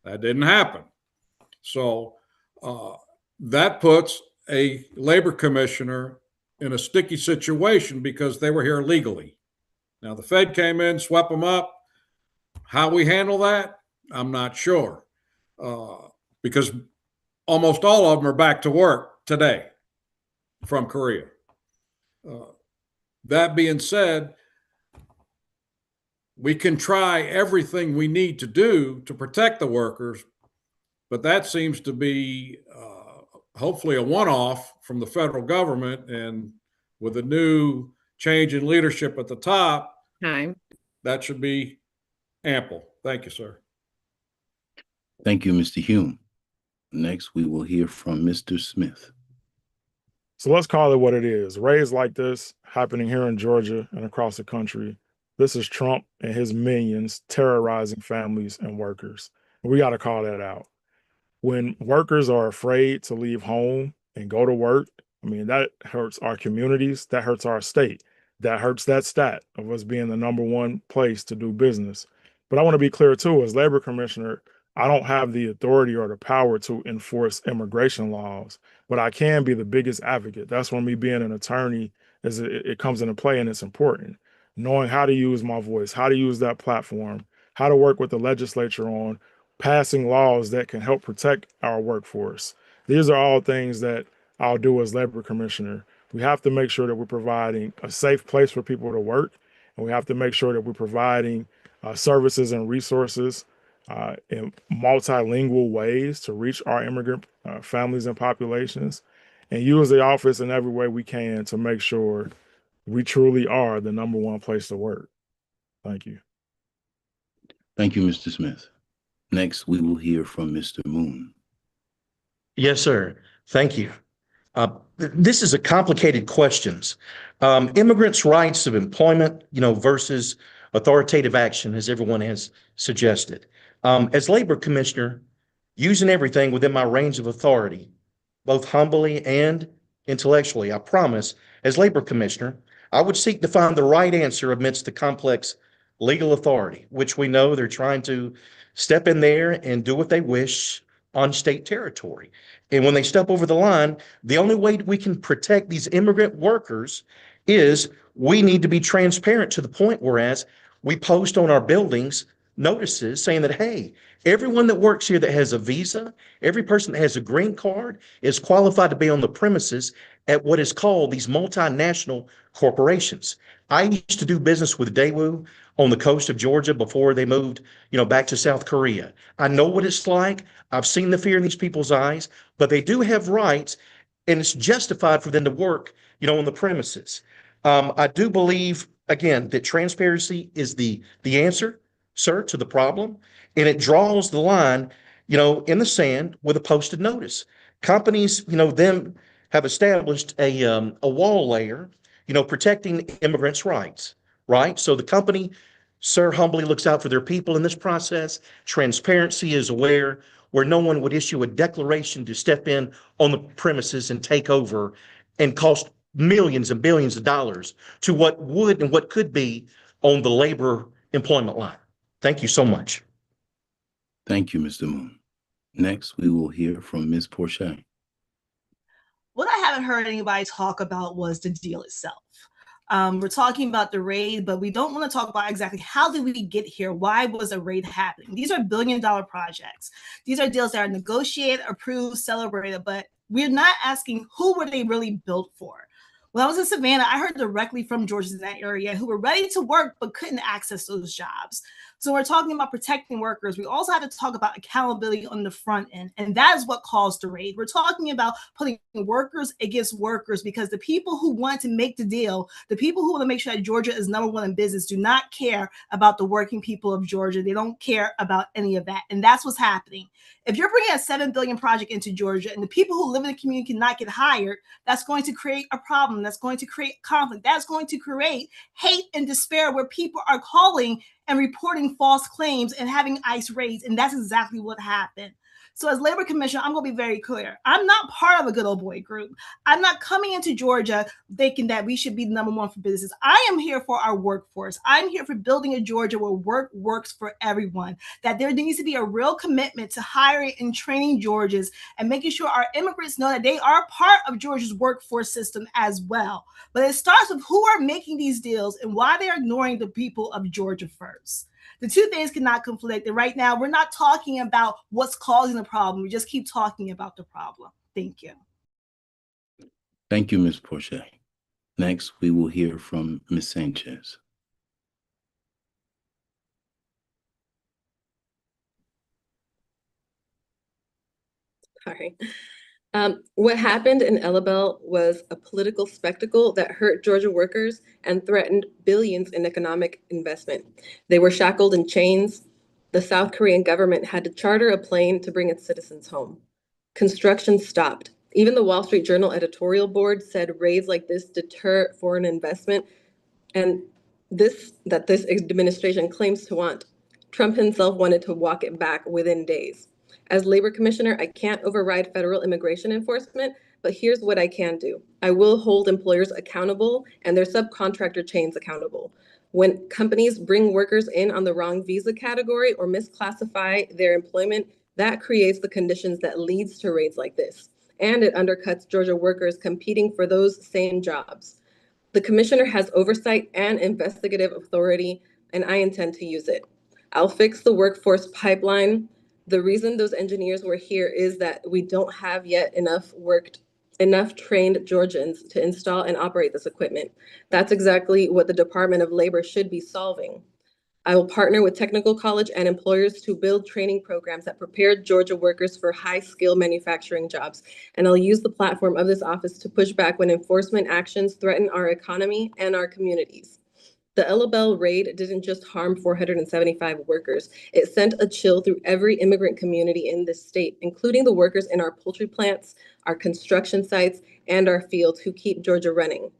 D: That didn't happen. So that puts a labor commissioner in a sticky situation because they were here legally. Now, the Fed came in, swept them up. How we handle that, I'm not sure, because almost all of them are back to work today from Korea. That being said, we can try everything we need to do to protect the workers, but that seems to be hopefully a one-off from the federal government. And with a new change in leadership at the top, that should be ample. Thank you, sir.
C: Thank you, Mr. Hume. Next, we will hear from Mr. Smith.
H: So let's call it what it is. Raids like this happening here in Georgia and across the country. This is Trump and his minions terrorizing families and workers. We got to call that out. When workers are afraid to leave home and go to work, that hurts our communities. That hurts our state. That hurts that stat of us being the #1 place to do business. But I want to be clear too, as labor commissioner, I don't have the authority or the power to enforce immigration laws, but I can be the biggest advocate. That's when me being an attorney it comes into play, and it's important. Knowing how to use my voice, how to use that platform, how to work with the legislature on passing laws that can help protect our workforce. These are all things that I'll do as labor commissioner. We have to make sure that we're providing a safe place for people to work, and we have to make sure that we're providing services and resources in multilingual ways to reach our immigrant families and populations, and use the office in every way we can to make sure we truly are the #1 place to work. Thank you.
C: Thank you, Mr. Smith. Next, we will hear from Mr. Moon.
E: Yes, sir. Thank you. This is a complicated questions. Immigrants' rights of employment, versus authoritative action, as everyone has suggested. As labor commissioner, using everything within my range of authority, both humbly and intellectually, I promise, as labor commissioner, I would seek to find the right answer amidst the complex legal authority, which we know they're trying to step in there and do what they wish on state territory. And when they step over the line, the only way we can protect these immigrant workers is we need to be transparent to the point whereas we post on our buildings notices saying that, hey, everyone that works here that has a visa, every person that has a green card is qualified to be on the premises at what is called these multinational corporations. I used to do business with Daewoo on the coast of Georgia before they moved, back to South Korea. I know what it's like. I've seen the fear in these people's eyes, but they do have rights, and it's justified for them to work, on the premises. I do believe, again, that transparency is the answer, sir, to the problem, and it draws the line, in the sand with a posted notice. Companies, them have established a wall layer, protecting immigrants' rights, right? So the company, sir, humbly looks out for their people in this process. Transparency is aware where no one would issue a declaration to step in on the premises and take over and cost millions and billions of dollars to what would and what could be on the labor employment line. Thank you so much.
C: Thank you, Mr. Moon. Next, we will hear from Ms. Porche.
F: What I haven't heard anybody talk about was the deal itself. We're talking about the raid, but we don't want to talk about exactly how did we get here? Why was a raid happening? These are billion-dollar projects. These are deals that are negotiated, approved, celebrated, but we're not asking who were they really built for. When I was in Savannah, I heard directly from Georgians in that area who were ready to work but couldn't access those jobs. So we're talking about protecting workers. We also have to talk about accountability on the front end, and that is what caused the raid. We're talking about putting workers against workers because the people who want to make the deal, the people who want to make sure that Georgia is #1 in business do not care about the working people of Georgia. They don't care about any of that, and that's what's happening. If you're bringing a $7 billion project into Georgia and the people who live in the community cannot get hired, that's going to create a problem. That's going to create conflict. That's going to create hate and despair where people are calling and reporting false claims and having ICE raids. And that's exactly what happened. So as labor commissioner, I'm going to be very clear. I'm not part of a good old boy group. I'm not coming into Georgia thinking that we should be the #1 for business. I am here for our workforce. I'm here for building a Georgia where work works for everyone, that there needs to be a real commitment to hiring and training Georgians and making sure our immigrants know that they are part of Georgia's workforce system as well. But it starts with who are making these deals and why they're ignoring the people of Georgia first. The two things cannot conflict. And right now, we're not talking about what's causing the problem. We just keep talking about the problem. Thank you.
C: Thank you, Ms. Porche. Next, we will hear from Ms. Sanchez.
G: Sorry. What happened in Elabel was a political spectacle that hurt Georgia workers and threatened billions in economic investment. They were shackled in chains. The South Korean government had to charter a plane to bring its citizens home. Construction stopped. Even the Wall Street Journal editorial board said raids like this deter foreign investment, and this administration claims to want. Trump himself wanted to walk it back within days. As labor commissioner, I can't override federal immigration enforcement, but here's what I can do. I will hold employers accountable and their subcontractor chains accountable. When companies bring workers in on the wrong visa category or misclassify their employment, that creates the conditions that leads to raids like this. And it undercuts Georgia workers competing for those same jobs. The commissioner has oversight and investigative authority, and I intend to use it. I'll fix the workforce pipeline. The reason those engineers were here is that we don't have yet enough trained Georgians to install and operate this equipment. That's exactly what the Department of Labor should be solving. I will partner with technical college and employers to build training programs that prepare Georgia workers for high-skill manufacturing jobs. And I'll use the platform of this office to push back when enforcement actions threaten our economy and our communities. The Ella raid didn't just harm 475 workers. It sent a chill through every immigrant community in this state, including the workers in our poultry plants, our construction sites, and our fields who keep Georgia running.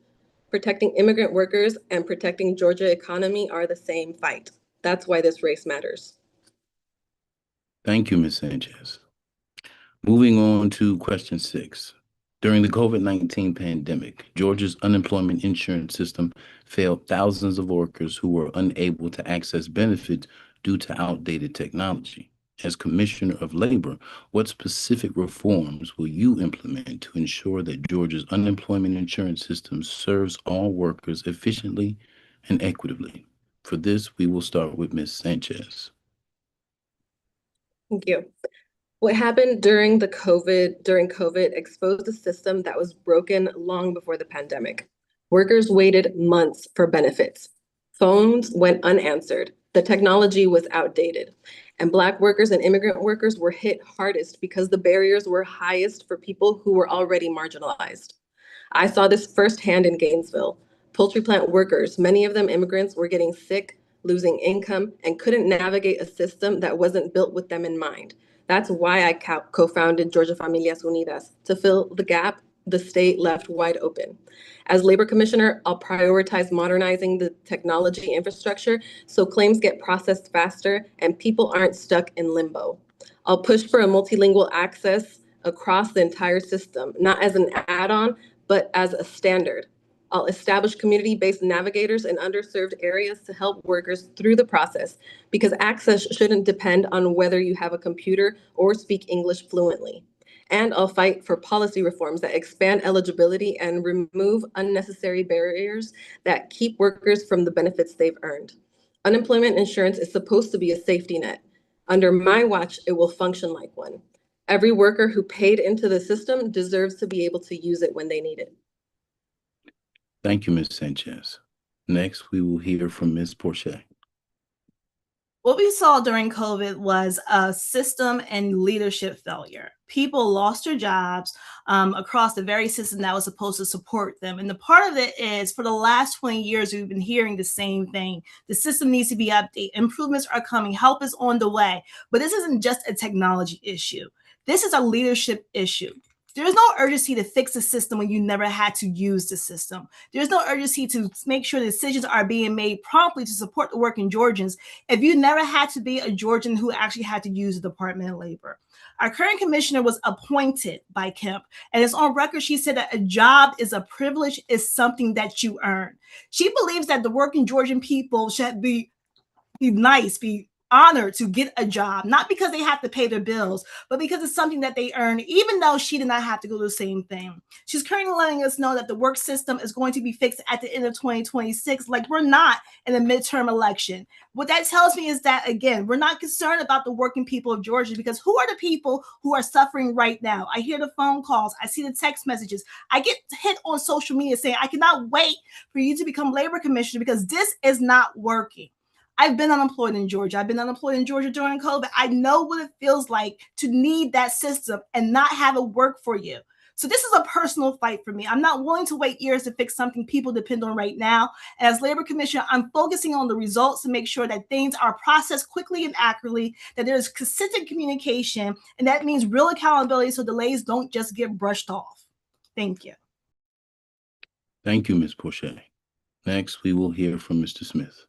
G: Protecting immigrant workers and protecting Georgia economy are the same fight. That's why this race matters.
C: Thank you, Ms. Sanchez. Moving on to question 6. During the COVID-19 pandemic, Georgia's unemployment insurance system failed thousands of workers who were unable to access benefits due to outdated technology. As Commissioner of Labor, what specific reforms will you implement to ensure that Georgia's unemployment insurance system serves all workers efficiently and equitably? For this, we will start with Ms. Sanchez.
G: Thank you. What happened during COVID exposed a system that was broken long before the pandemic. Workers waited months for benefits. Phones went unanswered. The technology was outdated. And Black workers and immigrant workers were hit hardest because the barriers were highest for people who were already marginalized. I saw this firsthand in Gainesville. Poultry plant workers, many of them immigrants, were getting sick, losing income, and couldn't navigate a system that wasn't built with them in mind. That's why I co-founded Georgia Familias Unidas, to fill the gap the state left wide open. As Labor Commissioner, I'll prioritize modernizing the technology infrastructure so claims get processed faster and people aren't stuck in limbo. I'll push for a multilingual access across the entire system, not as an add-on, but as a standard. I'll establish community-based navigators in underserved areas to help workers through the process, because access shouldn't depend on whether you have a computer or speak English fluently. And I'll fight for policy reforms that expand eligibility and remove unnecessary barriers that keep workers from the benefits they've earned. Unemployment insurance is supposed to be a safety net. Under my watch, it will function like one. Every worker who paid into the system deserves to be able to use it when they need it.
C: Thank you, Ms. Sanchez. Next, we will hear from Ms. Porche.
F: What we saw during COVID was a system and leadership failure. People lost their jobs across the very system that was supposed to support them. And the part of it is, for the last 20 years, we've been hearing the same thing. The system needs to be updated. Improvements are coming. Help is on the way. But this isn't just a technology issue. This is a leadership issue. There's no urgency to fix the system when you never had to use the system. There's no urgency to make sure decisions are being made promptly to support the working Georgians if you never had to be a Georgian who actually had to use the Department of Labor. Our current commissioner was appointed by Kemp, and it's on record. She said that a job is a privilege, is something that you earn. She believes that the working Georgian people should be nice, be honored to get a job, not because they have to pay their bills, but because it's something that they earn, even though she did not have to go do the same thing. She's currently letting us know that the work system is going to be fixed at the end of 2026, like we're not in a midterm election. What that tells me is that, again, we're not concerned about the working people of Georgia, because who are the people who are suffering right now? I hear the phone calls, I see the text messages, I get hit on social media saying, I cannot wait for you to become labor commissioner because this is not working. I've been unemployed in Georgia. I've been unemployed in Georgia during COVID. I know what it feels like to need that system and not have it work for you. So this is a personal fight for me. I'm not willing to wait years to fix something people depend on right now. And as Labor Commissioner, I'm focusing on the results to make sure that things are processed quickly and accurately, that there's consistent communication, and that means real accountability so delays don't just get brushed off. Thank you.
C: Thank you, Ms. Porche. Next, we will hear from Mr. Smith.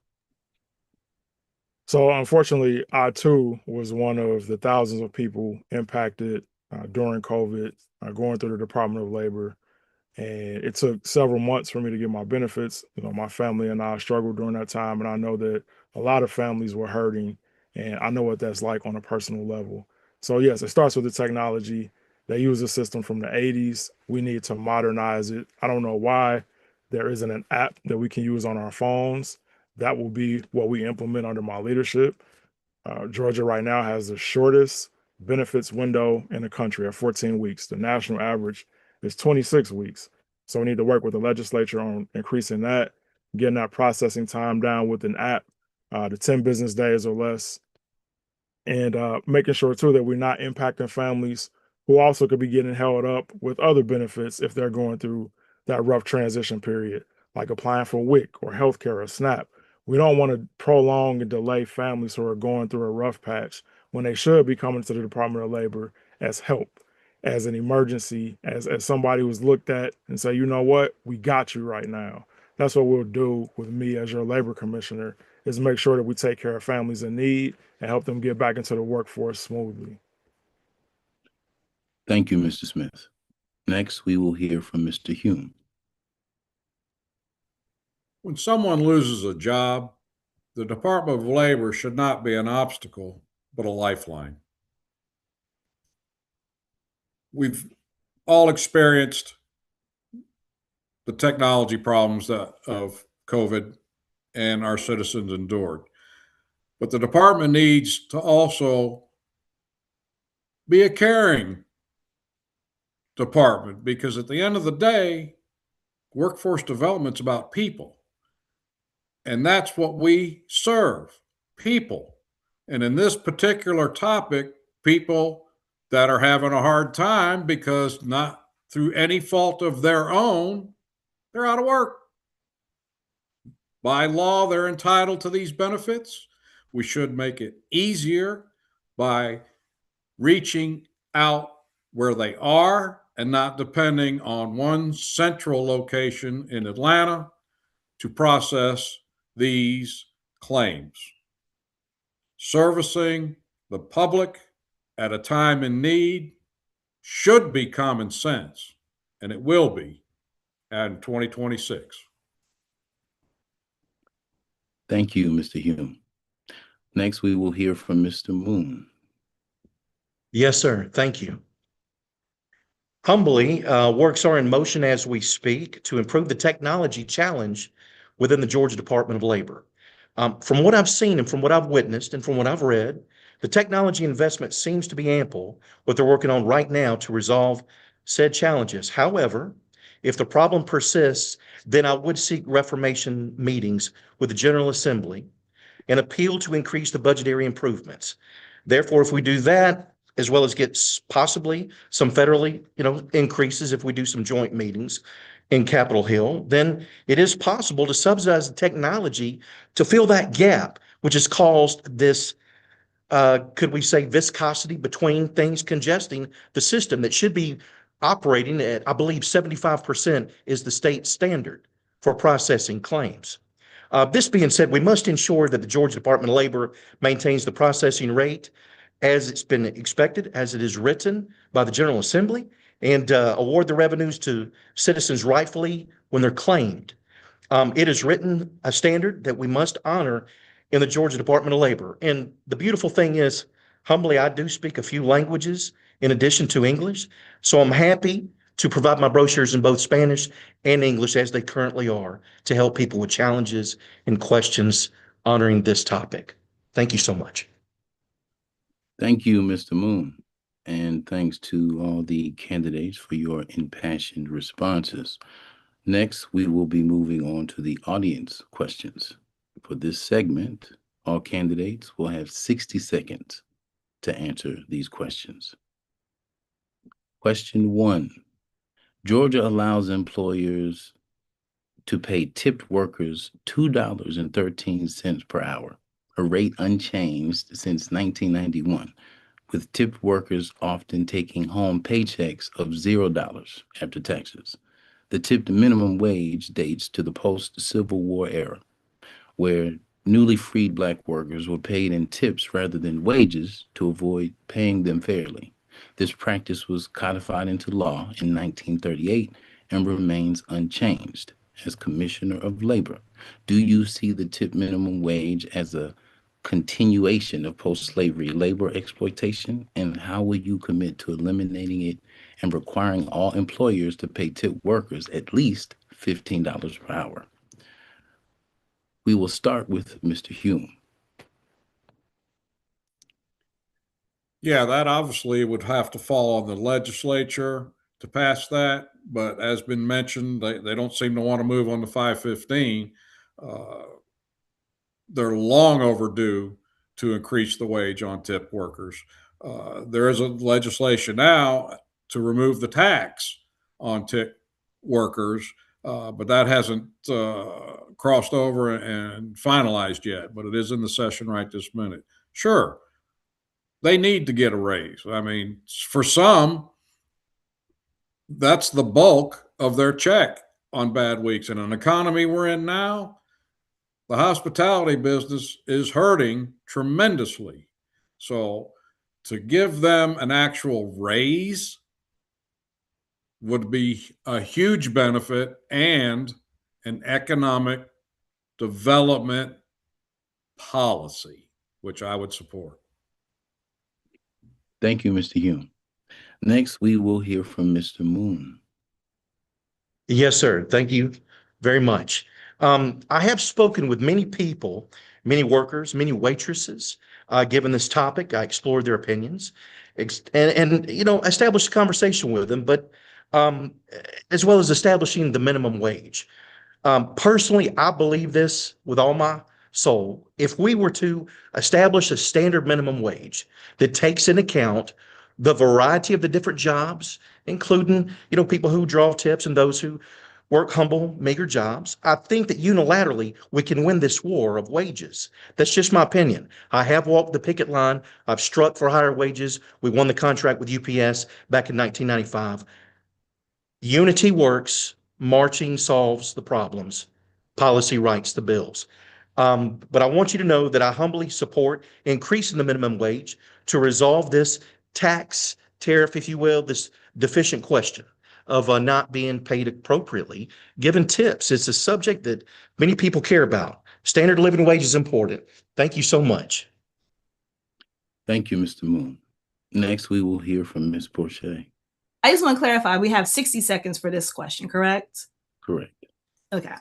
H: So unfortunately, I too was one of the thousands of people impacted during COVID, going through the Department of Labor. And it took several months for me to get my benefits. You know, my family and I struggled during that time. And I know that a lot of families were hurting. And I know what that's like on a personal level. So yes, it starts with the technology. They use a system from the 80s. We need to modernize it. I don't know why there isn't an app that we can use on our phones. That will be what we implement under my leadership. Georgia right now has the shortest benefits window in the country at 14 weeks. The national average is 26 weeks. So we need to work with the legislature on increasing that, getting that processing time down with an app to 10 business days or less. And making sure too that we're not impacting families who also could be getting held up with other benefits if they're going through that rough transition period, like applying for WIC or healthcare or SNAP. We don't want to prolong and delay families who are going through a rough patch when they should be coming to the Department of Labor as help, as an emergency, as somebody who's looked at and say, you know what, we got you right now. That's what we'll do with me as your labor commissioner, is make sure that we take care of families in need and help them get back into the workforce smoothly.
C: Thank you, Mr. Smith. Next, we will hear from Mr. Hume.
D: When someone loses a job, the Department of Labor should not be an obstacle, but a lifeline. We've all experienced the technology problems of COVID and our citizens endured. But the department needs to also be a caring department, because at the end of the day, workforce development's about people. And that's what we serve, people. And in this particular topic, people that are having a hard time because not through any fault of their own, they're out of work. By law, they're entitled to these benefits. We should make it easier by reaching out where they are and not depending on one central location in Atlanta to process these claims. Servicing the public at a time in need should be common sense, and it will be in 2026.
C: Thank you, Mr. Hume. Next, we will hear from Mr. Moon.
E: Yes, sir. Thank you. Humbly, works are in motion as we speak to improve the technology challenge within the Georgia Department of Labor. From what I've seen and from what I've witnessed and from what I've read, the technology investment seems to be ample, what they're working on right now to resolve said challenges. However, if the problem persists, then I would seek reformation meetings with the General Assembly and appeal to increase the budgetary improvements. Therefore, if we do that, as well as get possibly some federally, increases if we do some joint meetings in Capitol Hill, then it is possible to subsidize the technology to fill that gap, which has caused this, could we say, viscosity between things, congesting the system that should be operating at, I believe, 75% is the state standard for processing claims. This being said, we must ensure that the Georgia Department of Labor maintains the processing rate as it's been expected, as it is written by the General Assembly, and award the revenues to citizens rightfully when they're claimed. It is written a standard that we must honor in the Georgia Department of Labor. And the beautiful thing is, humbly, I do speak a few languages in addition to English. So I'm happy to provide my brochures in both Spanish and English as they currently are to help people with challenges and questions honoring this topic. Thank you so much.
C: Thank you, Mr. Moon. And thanks to all the candidates for your impassioned responses. Next, we will be moving on to the audience questions. For this segment, all candidates will have 60 seconds to answer these questions. Question 1. Georgia allows employers to pay tipped workers $2.13 per hour, a rate unchanged since 1991, with tipped workers often taking home paychecks of $0 after taxes. The tipped minimum wage dates to the post-Civil War era, where newly freed Black workers were paid in tips rather than wages to avoid paying them fairly. This practice was codified into law in 1938 and remains unchanged. As Commissioner of Labor, do you see the tip minimum wage as a continuation of post-slavery labor exploitation, and how will you commit to eliminating it and requiring all employers to pay tip workers at least $15 per hour? We will start with Mr. Hume.
D: Yeah, that obviously would have to fall on the legislature to pass that. But as been mentioned, they don't seem to want to move on to 515. they're long overdue to increase the wage on tip workers. There is a legislation now to remove the tax on tip workers, but that hasn't crossed over and finalized yet, but it is in the session right this minute. Sure, they need to get a raise. I mean, for some, that's the bulk of their check on bad weeks. In an economy we're in now, the hospitality business is hurting tremendously. So to give them an actual raise would be a huge benefit and an economic development policy, which I would support.
C: Thank you, Mr. Hume. Next, we will hear from Mr. Moon.
E: Yes, sir. Thank you very much. I have spoken with many people, many workers, many waitresses. Given this topic, I explored their opinions and established a conversation with them, but as well as establishing the minimum wage. Personally, I believe this with all my soul. If we were to establish a standard minimum wage that takes into account the variety of the different jobs, including, people who draw tips and those who work humble, meager jobs, I think that unilaterally we can win this war of wages. That's just my opinion. I have walked the picket line. I've struck for higher wages. We won the contract with UPS back in 1995. Unity works. Marching solves the problems. Policy writes the bills. But I want you to know that I humbly support increasing the minimum wage to resolve this tax tariff, if you will, this deficient question of not being paid appropriately, given tips. It's a subject that many people care about. Standard living wage is important. Thank you so much.
C: Thank you, Mr. Moon. Next, we will hear from Ms. Porche.
F: I just want to clarify, we have 60 seconds for this question, correct?
C: Correct.
F: Okay.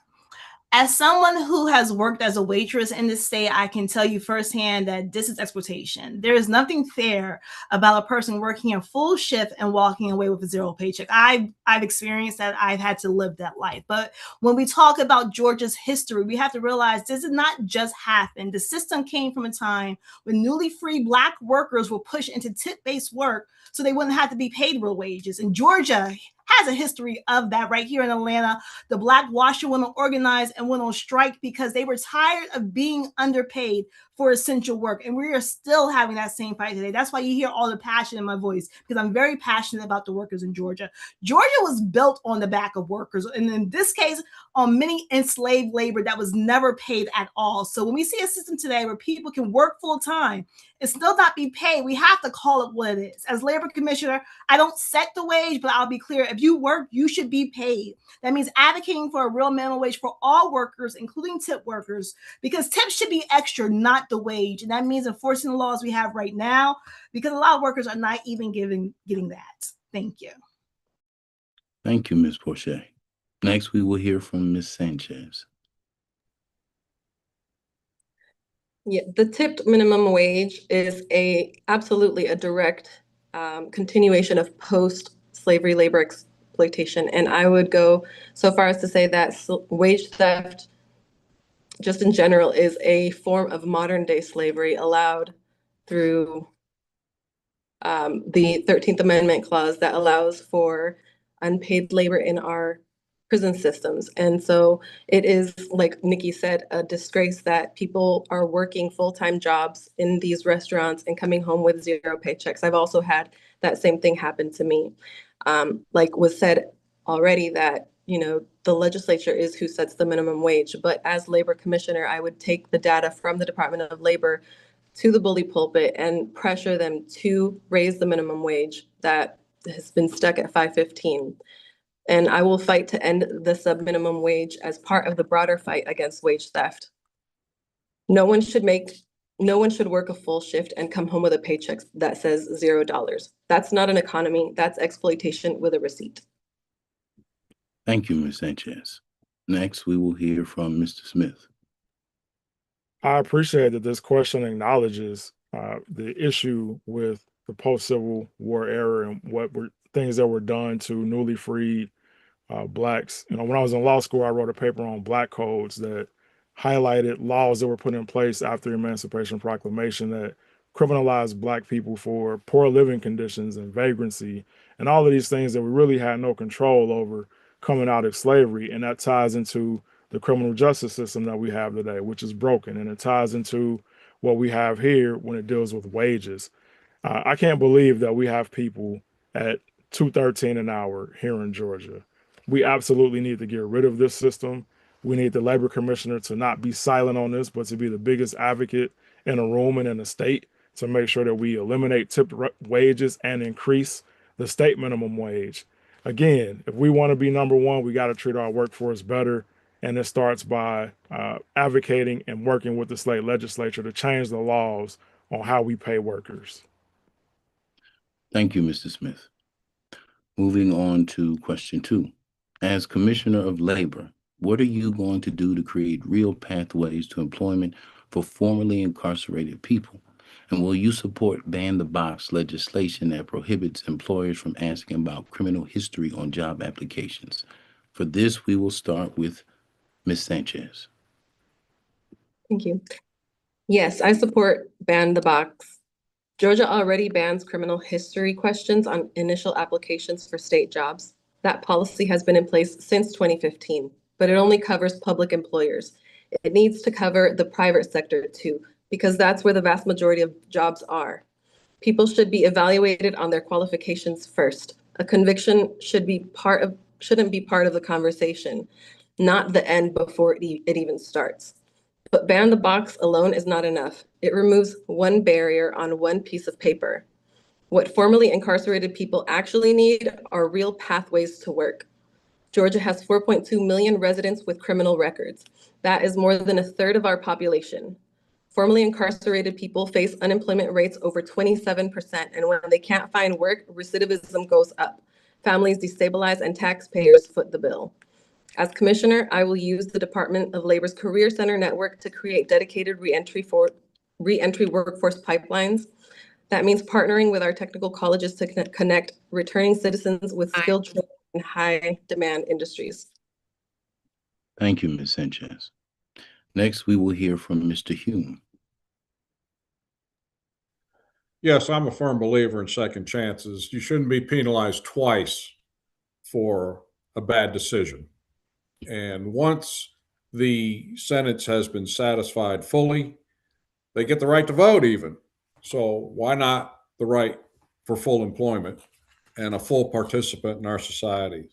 F: As someone who has worked as a waitress in this state, I can tell you firsthand that this is exploitation. There is nothing fair about a person working a full shift and walking away with a zero paycheck. I've experienced that. I've had to live that life. But when we talk about Georgia's history, we have to realize this did not just happen. The system came from a time when newly free Black workers were pushed into tip-based work so they wouldn't have to be paid real wages. And Georgia has a history of that. Right here in Atlanta, the Black washerwomen organized and went on strike because they were tired of being underpaid for essential work. And we are still having that same fight today. That's why you hear all the passion in my voice, because I'm very passionate about the workers in Georgia. Georgia was built on the back of workers, and in this case, on many enslaved labor that was never paid at all. So when we see a system today where people can work full time and still not be paid, we have to call it what it is. As labor commissioner, I don't set the wage, but I'll be clear. If you work, you should be paid. That means advocating for a real minimum wage for all workers, including tip workers, because tips should be extra, not the wage. And that means enforcing the laws we have right now, because a lot of workers are not even getting that. Thank you.
C: Thank you, Ms. Porche. Next, we will hear from Ms. Sanchez.
G: Yeah, the tipped minimum wage is absolutely a direct continuation of post-slavery labor exploitation. And I would go so far as to say that wage theft, just in general, is a form of modern day slavery allowed through the 13th Amendment clause that allows for unpaid labor in our prison systems. And so it is, like Nikki said, a disgrace that people are working full-time jobs in these restaurants and coming home with zero paychecks. I've also had that same thing happen to me. Like was said already, that the legislature is who sets the minimum wage. But as labor commissioner, I would take the data from the Department of Labor to the bully pulpit and pressure them to raise the minimum wage that has been stuck at $5.15. And I will fight to end the sub-minimum wage as part of the broader fight against wage theft. No one should work a full shift and come home with a paycheck that says $0. That's not an economy. That's exploitation with a receipt.
C: Thank you, Ms. Sanchez. Next, we will hear from Mr. Smith.
H: I appreciate that this question acknowledges the issue with the post-Civil War era and what were things that were done to newly freed Blacks. When I was in law school, I wrote a paper on Black codes that highlighted laws that were put in place after the Emancipation Proclamation that criminalized Black people for poor living conditions and vagrancy and all of these things that we really had no control over coming out of slavery. And that ties into the criminal justice system that we have today, which is broken. And it ties into what we have here when it deals with wages. I can't believe that we have people at $2.13 an hour here in Georgia. We absolutely need to get rid of this system. We need the labor commissioner to not be silent on this, but to be the biggest advocate in a room and in the state to make sure that we eliminate tipped wages and increase the state minimum wage. Again, if we want to be number one, we got to treat our workforce better. And it starts by advocating and working with the state legislature to change the laws on how we pay workers.
C: Thank you, Mr. Smith. Moving on to question 2. As Commissioner of Labor, what are you going to do to create real pathways to employment for formerly incarcerated people? And will you support ban the box legislation that prohibits employers from asking about criminal history on job applications? For this, we will start with Ms. Sanchez.
G: Thank you. Yes, I support ban the box. Georgia already bans criminal history questions on initial applications for state jobs. That policy has been in place since 2015, but it only covers public employers. It needs to cover the private sector too, because that's where the vast majority of jobs are. People should be evaluated on their qualifications first. A conviction shouldn't be part of the conversation, not the end before it even starts. But ban the box alone is not enough. It removes one barrier on one piece of paper. What formerly incarcerated people actually need are real pathways to work. Georgia has 4.2 million residents with criminal records. That is more than a third of our population. Formerly incarcerated people face unemployment rates over 27%, and when they can't find work, recidivism goes up. Families destabilize and taxpayers foot the bill. As commissioner, I will use the Department of Labor's Career Center network to create dedicated reentry workforce pipelines. That means partnering with our technical colleges to connect returning citizens with skilled training in high demand industries.
C: Thank you, Ms. Sanchez. Next, we will hear from Mr. Hume.
D: Yes, I'm a firm believer in second chances. You shouldn't be penalized twice for a bad decision. And once the sentence has been satisfied fully, they get the right to vote even. So why not the right for full employment and a full participant in our society?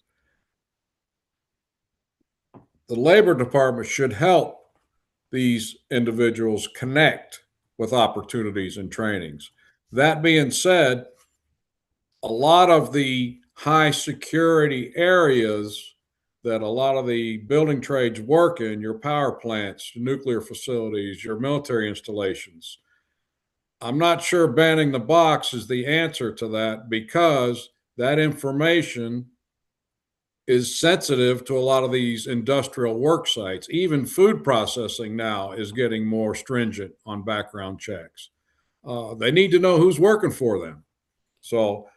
D: The Labor Department should help these individuals connect with opportunities and trainings. That being said, a lot of the high security areas that a lot of the building trades work in, your power plants, your nuclear facilities, your military installations, I'm not sure banning the box is the answer to that, because that information is sensitive to a lot of these industrial work sites. Even food processing now is getting more stringent on background checks. They need to know who's working for them. So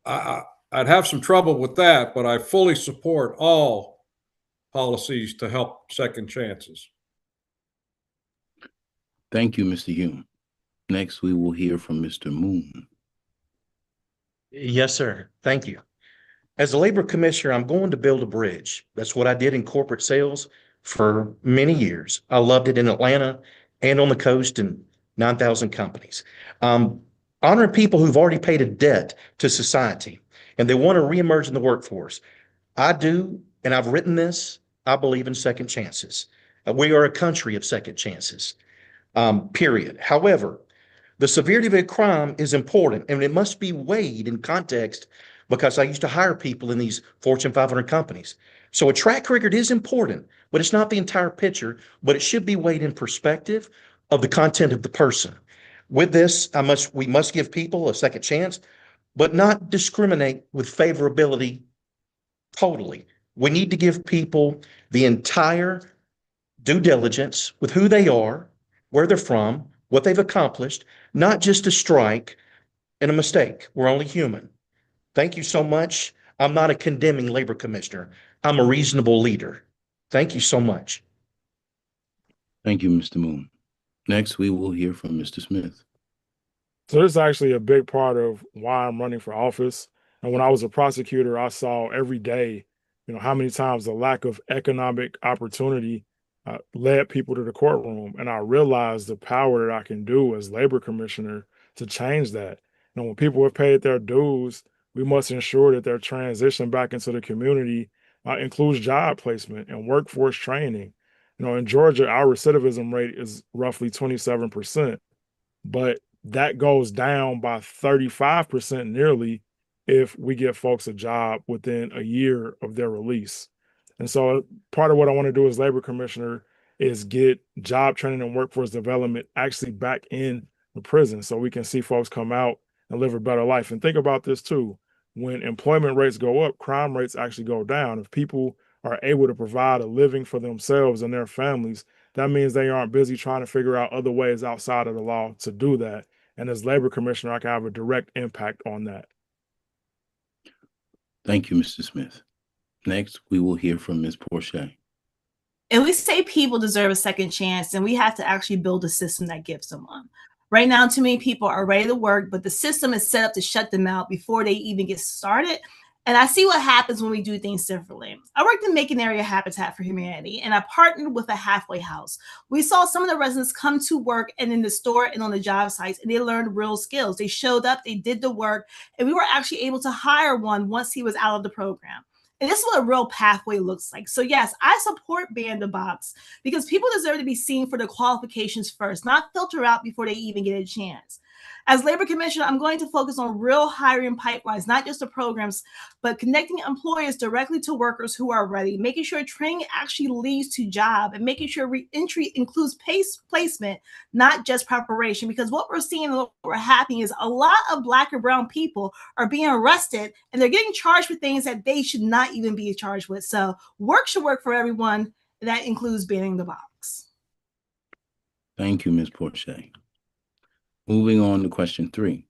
D: I'd have some trouble with that, but I fully support all policies to help second chances.
C: Thank you, Mr. Hume. Next, we will hear from Mr. Moon.
E: Yes, sir. Thank you. As a labor commissioner, I'm going to build a bridge. That's what I did in corporate sales for many years. I loved it in Atlanta and on the coast and 9,000 companies. Honoring people who've already paid a debt to society and they want to reemerge in the workforce. I do, and I've written this, I believe in second chances. We are a country of second chances, period. However, the severity of a crime is important, and it must be weighed in context, because I used to hire people in these Fortune 500 companies. So a track record is important, but it's not the entire picture, but it should be weighed in perspective of the content of the person. With this, we must give people a second chance, but not discriminate with favorability totally. We need to give people the entire due diligence with who they are, where they're from, what they've accomplished, not just a strike and a mistake. We're only human. Thank you so much. I'm not a condemning labor commissioner. I'm a reasonable leader. Thank you so much.
C: Thank you, Mr. Moon. Next, we will hear from Mr. Smith.
H: So this is actually a big part of why I'm running for office. And when I was a prosecutor, I saw every day, how many times the lack of economic opportunity led people to the courtroom. And I realized the power that I can do as labor commissioner to change that. When people have paid their dues, we must ensure that their transition back into the community includes job placement and workforce training. In Georgia, our recidivism rate is roughly 27%, but that goes down by 35% nearly if we give folks a job within a year of their release. And so part of what I want to do as labor commissioner is get job training and workforce development actually back in the prison so we can see folks come out and live a better life. And think about this too. When employment rates go up, crime rates actually go down. If people are able to provide a living for themselves and their families, that means they aren't busy trying to figure out other ways outside of the law to do that. And as labor commissioner, I can have a direct impact on that.
C: Thank you, Mr. Smith. Next, we will hear from Ms. Porche.
F: And we say people deserve a second chance, and we have to actually build a system that gives them one. Right now, too many people are ready to work, but the system is set up to shut them out before they even get started. And I see what happens when we do things differently. I worked in Macon Area Habitat for Humanity, and I partnered with a halfway house. We saw some of the residents come to work and in the store and on the job sites, and they learned real skills. They showed up, they did the work, and we were actually able to hire one once he was out of the program. And this is what a real pathway looks like. So yes, I support Ban the Box because people deserve to be seen for their qualifications first, not filter out before they even get a chance. As labor commissioner, I'm going to focus on real hiring pipelines, not just the programs, but connecting employers directly to workers who are ready, making sure training actually leads to job, and making sure re-entry includes placement, not just preparation. Because what we're seeing and what we're happening is a lot of Black and brown people are being arrested and they're getting charged with things that they should not even be charged with. So work should work for everyone. That includes banning the box.
C: Thank you, Ms. Porche. Moving on to question 3.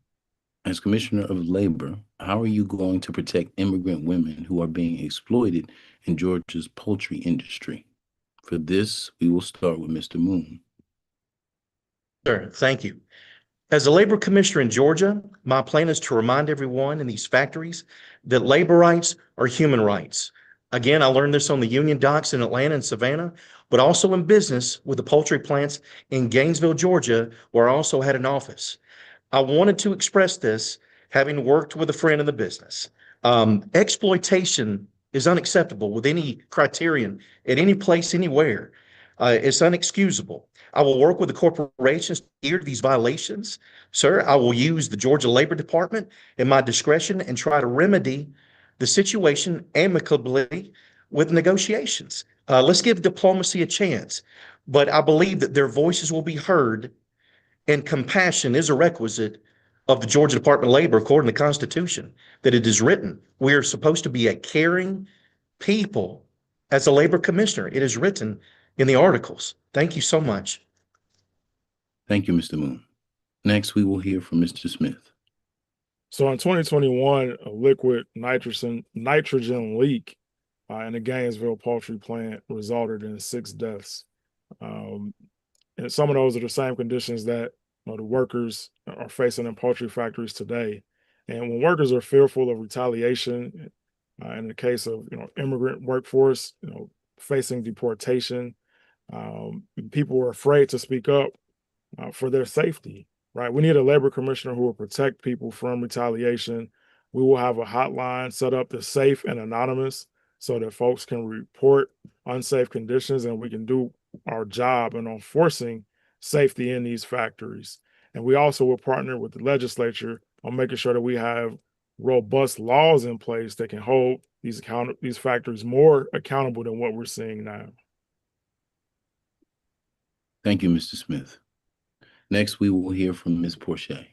C: As Commissioner of Labor, how are you going to protect immigrant women who are being exploited in Georgia's poultry industry? For this, we will start with Mr. Moon.
E: Sure, thank you. As a labor commissioner in Georgia, my plan is to remind everyone in these factories that labor rights are human rights. Again, I learned this on the Union docks in Atlanta and Savannah, but also in business with the poultry plants in Gainesville, Georgia, where I also had an office. I wanted to express this, having worked with a friend in the business. Exploitation is unacceptable with any criterion at any place, anywhere. It's unexcusable. I will work with the corporations to adhere to these violations. Sir, I will use the Georgia Labor Department in my discretion and try to remedy the situation amicably with negotiations. Let's give diplomacy a chance, but I believe that their voices will be heard, and compassion is a requisite of the Georgia Department of Labor, according to the Constitution, that it is written. We are supposed to be a caring people. As a labor commissioner, it is written in the articles. Thank you so much.
C: Thank you, Mr. Moon. Next, we will hear from Mr. Smith.
H: So in 2021, a liquid nitrogen leak in the Gainesville poultry plant resulted in 6 deaths. And some of those are the same conditions that the workers are facing in poultry factories today. And when workers are fearful of retaliation, in the case of immigrant workforce, facing deportation, people are afraid to speak up for their safety. Right. We need a labor commissioner who will protect people from retaliation. We will have a hotline set up that's safe and anonymous so that folks can report unsafe conditions, and we can do our job in enforcing safety in these factories. And we also will partner with the legislature on making sure that we have robust laws in place that can hold these factories more accountable than what we're seeing now.
C: Thank you, Mr. Smith. Next, we will hear from Ms. Porche.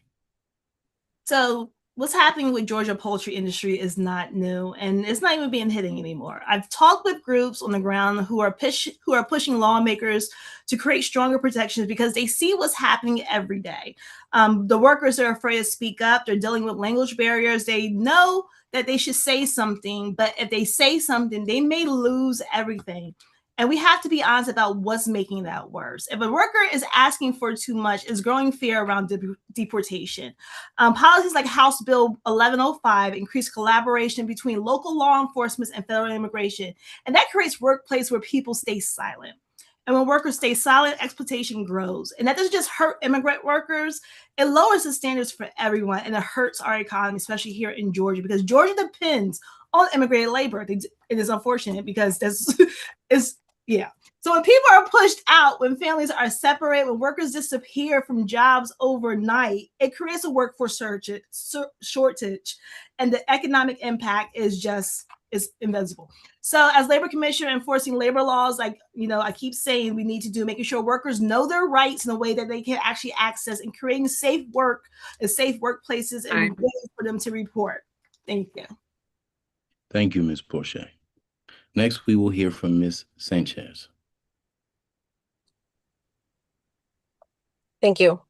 F: So what's happening with Georgia poultry industry is not new, and it's not even being hidden anymore. I've talked with groups on the ground who are pushing lawmakers to create stronger protections because they see what's happening every day. The workers are afraid to speak up. They're dealing with language barriers. They know that they should say something, but if they say something, they may lose everything. And we have to be honest about what's making that worse. If a worker is asking for too much, is growing fear around deportation. Policies like House Bill 1105 increase collaboration between local law enforcement and federal immigration. And that creates workplace where people stay silent. And when workers stay silent, exploitation grows. And that doesn't just hurt immigrant workers, it lowers the standards for everyone, and it hurts our economy, especially here in Georgia, because Georgia depends on immigrated labor. It is unfortunate because this is, yeah. So when people are pushed out, when families are separated, when workers disappear from jobs overnight, it creates a workforce shortage, and the economic impact is invisible. So as labor commissioner enforcing labor laws, like, I keep saying we need to do, making sure workers know their rights in a way that they can actually access, and creating safe workplaces and ways for them to report. Thank you.
C: Thank you, Ms. Porche. Next, we will hear from Ms. Sanchez.
I: Thank you.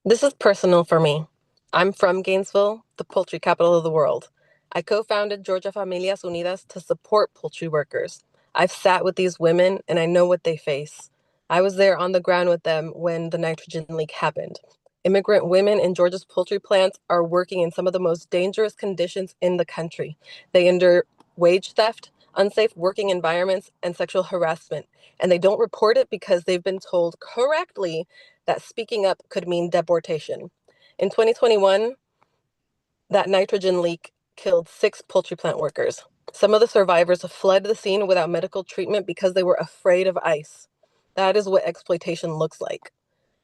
I: This is personal for me. I'm from Gainesville, the poultry capital of the world. I co-founded Georgia Familias Unidas to support poultry workers. I've sat with these women and I know what they face. I was there on the ground with them when the nitrogen leak happened. Immigrant women in Georgia's poultry plants are working in some of the most dangerous conditions in the country. They endure wage theft, unsafe working environments, and sexual harassment. And they don't report it because they've been told correctly that speaking up could mean deportation. In 2021, that nitrogen leak killed 6 poultry plant workers. Some of the survivors fled the scene without medical treatment because they were afraid of ICE. That is what exploitation looks like.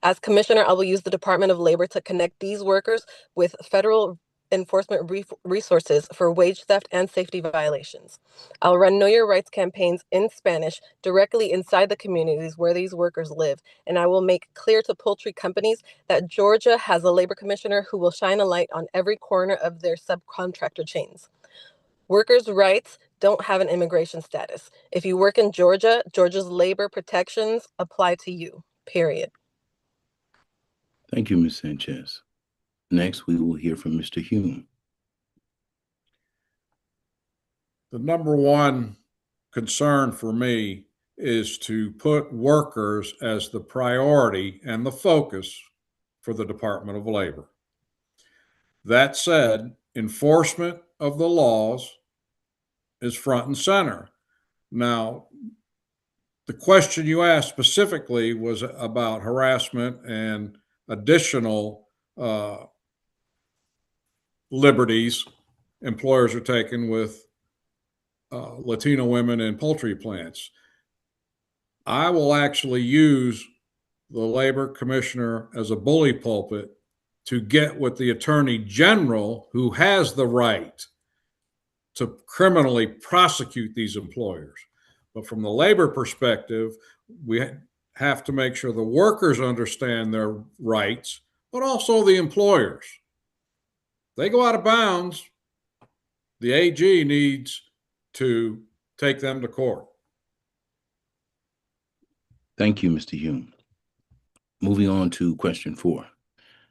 I: As commissioner, I will use the Department of Labor to connect these workers with federal enforcement resources for wage theft and safety violations. I'll run Know Your Rights campaigns in Spanish directly inside the communities where these workers live, and I will make clear to poultry companies that Georgia has a labor commissioner who will shine a light on every corner of their subcontractor chains. Workers' rights don't have an immigration status. If you work in Georgia, Georgia's labor protections apply to you, period.
C: Thank you, Ms. Sanchez. Next, we will hear from Mr. Hume.
D: The number one concern for me is to put workers as the priority and the focus for the Department of Labor. That said, enforcement of the laws is front and center. Now, the question you asked specifically was about harassment and additional liberties employers are taking with Latino women in poultry plants. I will actually use the labor commissioner as a bully pulpit to get with the attorney general, who has the right to criminally prosecute these employers. But from the labor perspective, we have to make sure the workers understand their rights, but also the employers. They go out of bounds, the AG needs to take them to court.
C: Thank you, Mr. Hume. Moving on to question 4.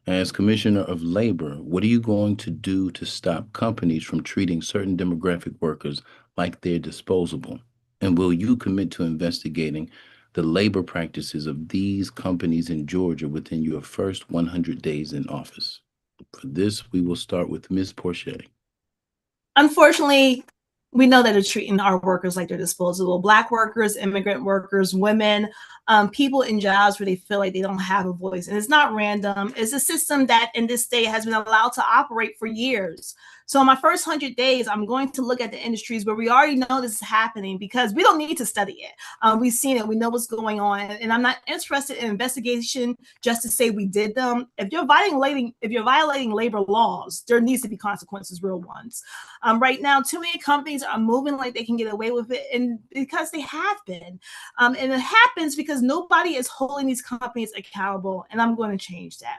C: As Commissioner of Labor, what are you going to do to stop companies from treating certain demographic workers like they're disposable? And will you commit to investigating the labor practices of these companies in Georgia within your first 100 days in office? For this, we will start with Ms. Porche.
F: Unfortunately, we know that they're treating our workers like they're disposable. Black workers, immigrant workers, women, people in jobs where they feel like they don't have a voice. And it's not random. It's a system that in this state has been allowed to operate for years. So in my first 100 days, I'm going to look at the industries where we already know this is happening, because we don't need to study it. We've seen it. We know what's going on. And I'm not interested in investigation just to say we did them. If you're violating labor laws, there needs to be consequences, real ones. Right now, too many companies are moving like they can get away with it, and because they have been. And it happens because nobody is holding these companies accountable, and I'm going to change that.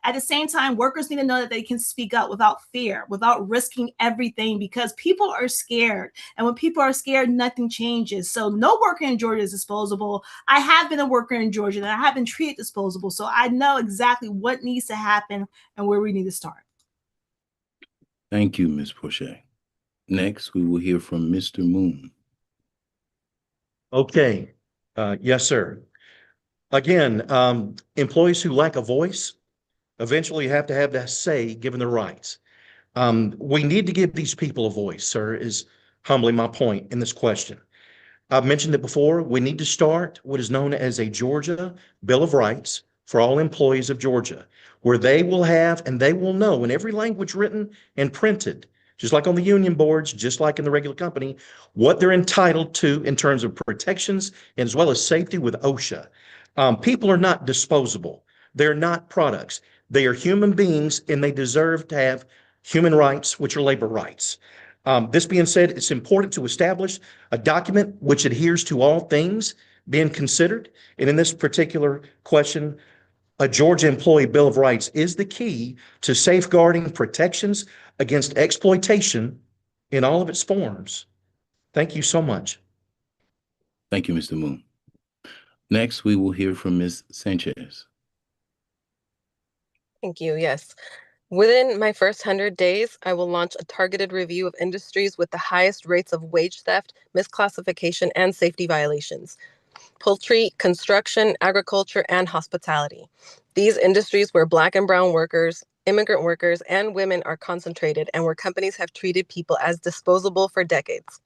F: At the same time, workers need to know that they can speak up without fear, without risking everything, because people are scared. And when people are scared, nothing changes. So no worker in Georgia is disposable. I have been a worker in Georgia, and I have been treated disposable. So I know exactly what needs to happen and where we need to start.
C: Thank you, Ms. Porche. Next, we will hear from Mr. Moon.
E: Okay. Yes, sir. Again, employees who lack a voice eventually have to have that say given their rights. We need to give these people a voice, sir, is humbly my point in this question. I've mentioned it before. We need to start what is known as a Georgia Bill of Rights for all employees of Georgia, where they will have and they will know in every language written and printed, just like on the union boards, just like in the regular company, what they're entitled to in terms of protections and as well as safety with OSHA. People are not disposable. They're not products. They are human beings and they deserve to have human rights, which are labor rights. This being said, it's important to establish a document which adheres to all things being considered. And in this particular question, a Georgia Employee Bill of Rights is the key to safeguarding protections against exploitation in all of its forms. Thank you so much.
C: Thank you, Mr. Moon. Next, we will hear from Ms. Sanchez.
I: Thank you. Yes. Within my first 100 days, I will launch a targeted review of industries with the highest rates of wage theft, misclassification, and safety violations: poultry, construction, agriculture, and hospitality. These industries where Black and brown workers, immigrant workers, and women are concentrated and where companies have treated people as disposable for decades.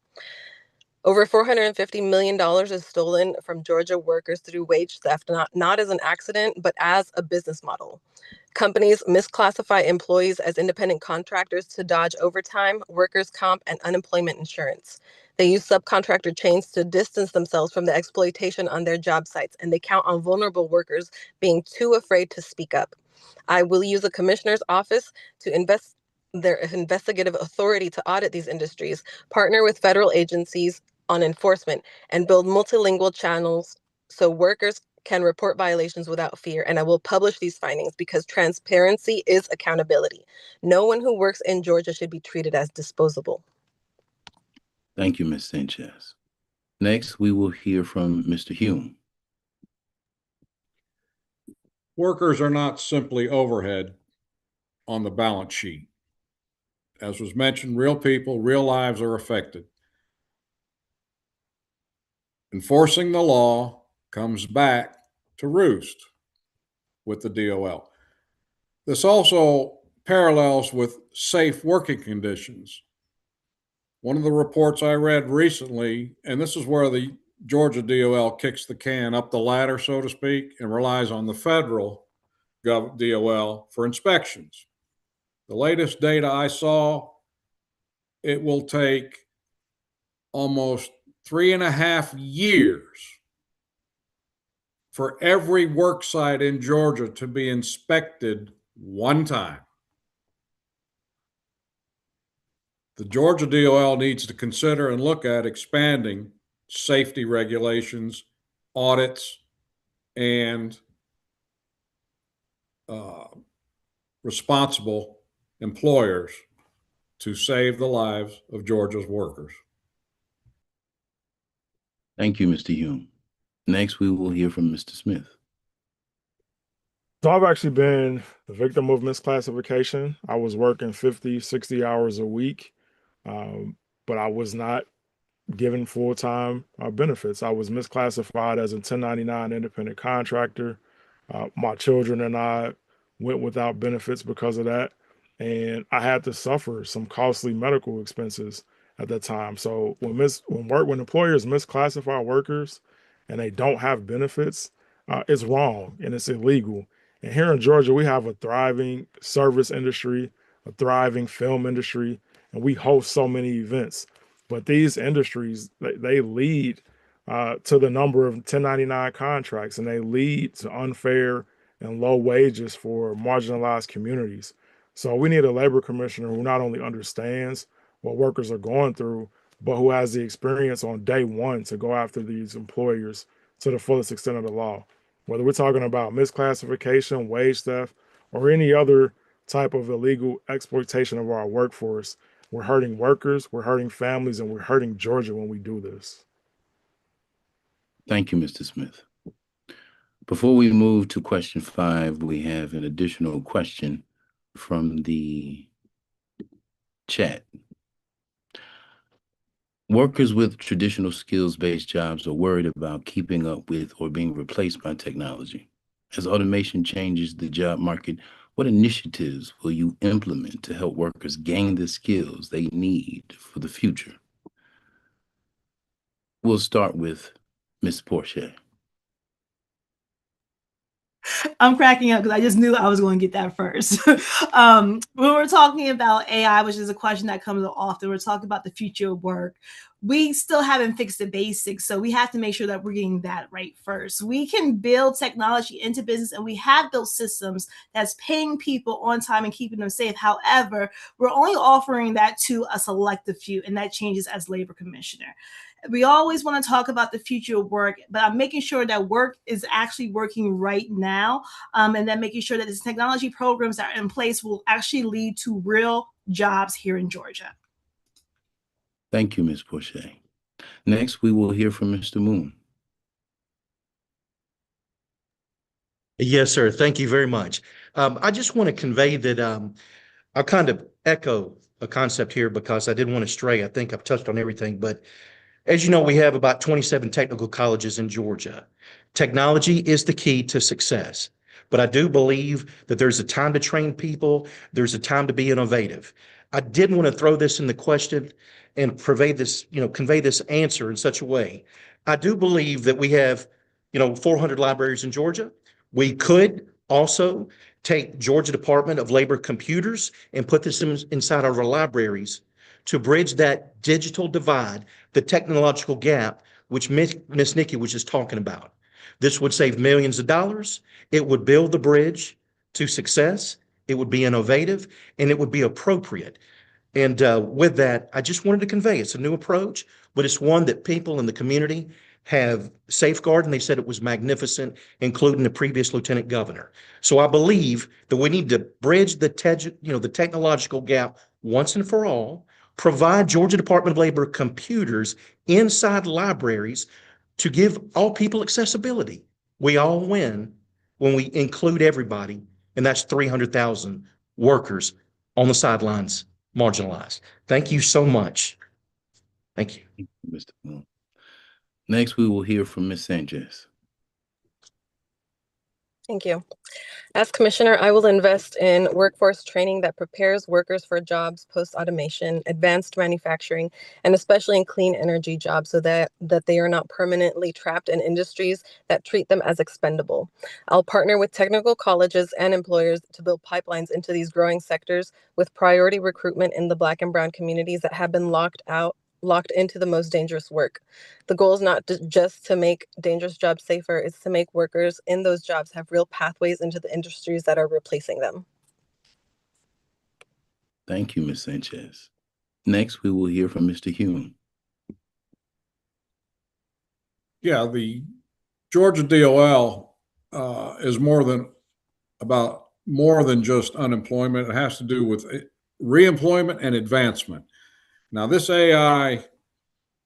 I: Over $450 million is stolen from Georgia workers through wage theft, not as an accident, but as a business model. Companies misclassify employees as independent contractors to dodge overtime, workers' comp, and unemployment insurance. They use subcontractor chains to distance themselves from the exploitation on their job sites, and they count on vulnerable workers being too afraid to speak up. I will use the commissioner's office to invest their investigative authority to audit these industries, partner with federal agencies on enforcement, and build multilingual channels so workers can report violations without fear. And I will publish these findings because transparency is accountability. No one who works in Georgia should be treated as disposable.
C: Thank you, Ms. Sanchez. Next, we will hear from Mr. Hume.
D: Workers are not simply overhead on the balance sheet. As was mentioned, real people, real lives are affected. Enforcing the law comes back to roost with the DOL. This also parallels with safe working conditions. One of the reports I read recently, and this is where the Georgia DOL kicks the can up the ladder, so to speak, and relies on the federal DOL for inspections. The latest data I saw, it will take almost 3.5 years for every work site in Georgia to be inspected one time. The Georgia DOL needs to consider and look at expanding safety regulations, audits, and responsible employers to save the lives of Georgia's workers.
C: Thank you, Mr. Hume. Next, we will hear from Mr. Smith.
H: So I've actually been the victim of misclassification. I was working 50, 60 hours a week, but I was not given full-time benefits. I was misclassified as a 1099 independent contractor. My children and I went without benefits because of that. And I had to suffer some costly medical expenses at that time. So when employers misclassify workers and they don't have benefits, it's wrong and it's illegal. And here in Georgia, we have a thriving service industry, a thriving film industry, and we host so many events. But these industries, they lead to the number of 1099 contracts, and they lead to unfair and low wages for marginalized communities. So we need a labor commissioner who not only understands what workers are going through, but who has the experience on day one to go after these employers to the fullest extent of the law. Whether we're talking about misclassification, wage theft, or any other type of illegal exploitation of our workforce, we're hurting workers, we're hurting families, and we're hurting Georgia when we do this.
C: Thank you, Mr. Smith. Before we move to question 5, we have an additional question from the chat. Workers with traditional skills-based jobs are worried about keeping up with or being replaced by technology. As automation changes the job market, what initiatives will you implement to help workers gain the skills they need for the future? We'll start with Ms. Porche.
F: I'm cracking up because I just knew I was going to get that first. When we're talking about AI, which is a question that comes up often, we're talking about the future of work. We still haven't fixed the basics, so we have to make sure that we're getting that right first. We can build technology into business, and we have built systems that's paying people on time and keeping them safe. However, we're only offering that to a selective few, and that changes as labor commissioner. We always want to talk about the future of work, but I'm making sure that work is actually working right now, and then making sure that these technology programs that are in place will actually lead to real jobs here in Georgia.
C: Thank you, Ms. Porche. Next, we will hear from Mr. Moon.
E: Yes, sir. Thank you very much. I just want to convey that I'll kind of echo a concept here because I didn't want to stray. I think I've touched on everything, but as you know, we have about 27 technical colleges in Georgia. Technology is the key to success. But I do believe that there's a time to train people. There's a time to be innovative. I did want to throw this in the question and convey this answer in such a way. I do believe that we have, 400 libraries in Georgia. We could also take Georgia Department of Labor computers and put this inside our libraries to bridge that digital divide, the technological gap, which Ms. Nikki was just talking about. This would save millions of dollars. It would build the bridge to success. It would be innovative, and it would be appropriate. And with that, I just wanted to convey it's a new approach, but it's one that people in the community have safeguarded, and they said it was magnificent, including the previous lieutenant governor. So I believe that we need to bridge the technological gap once and for all, provide Georgia Department of Labor computers inside libraries to give all people accessibility. We all win when we include everybody, and that's 300,000 workers on the sidelines, marginalized. Thank you so much. Thank you.
C: Thank you, Mr. Moon. Next, we will hear from Ms. Sanchez.
I: Thank you. As commissioner, I will invest in workforce training that prepares workers for jobs post-automation, advanced manufacturing, and especially in clean energy jobs so that they are not permanently trapped in industries that treat them as expendable. I'll partner with technical colleges and employers to build pipelines into these growing sectors with priority recruitment in the Black and Brown communities that have been locked into the most dangerous work. The goal is not just to make dangerous jobs safer, it's to make workers in those jobs have real pathways into the industries that are replacing them.
C: Thank you, Ms. Sanchez. Next, we will hear from Mr. Hume.
D: Yeah, the Georgia DOL is more than just unemployment. It has to do with reemployment and advancement. Now, this AI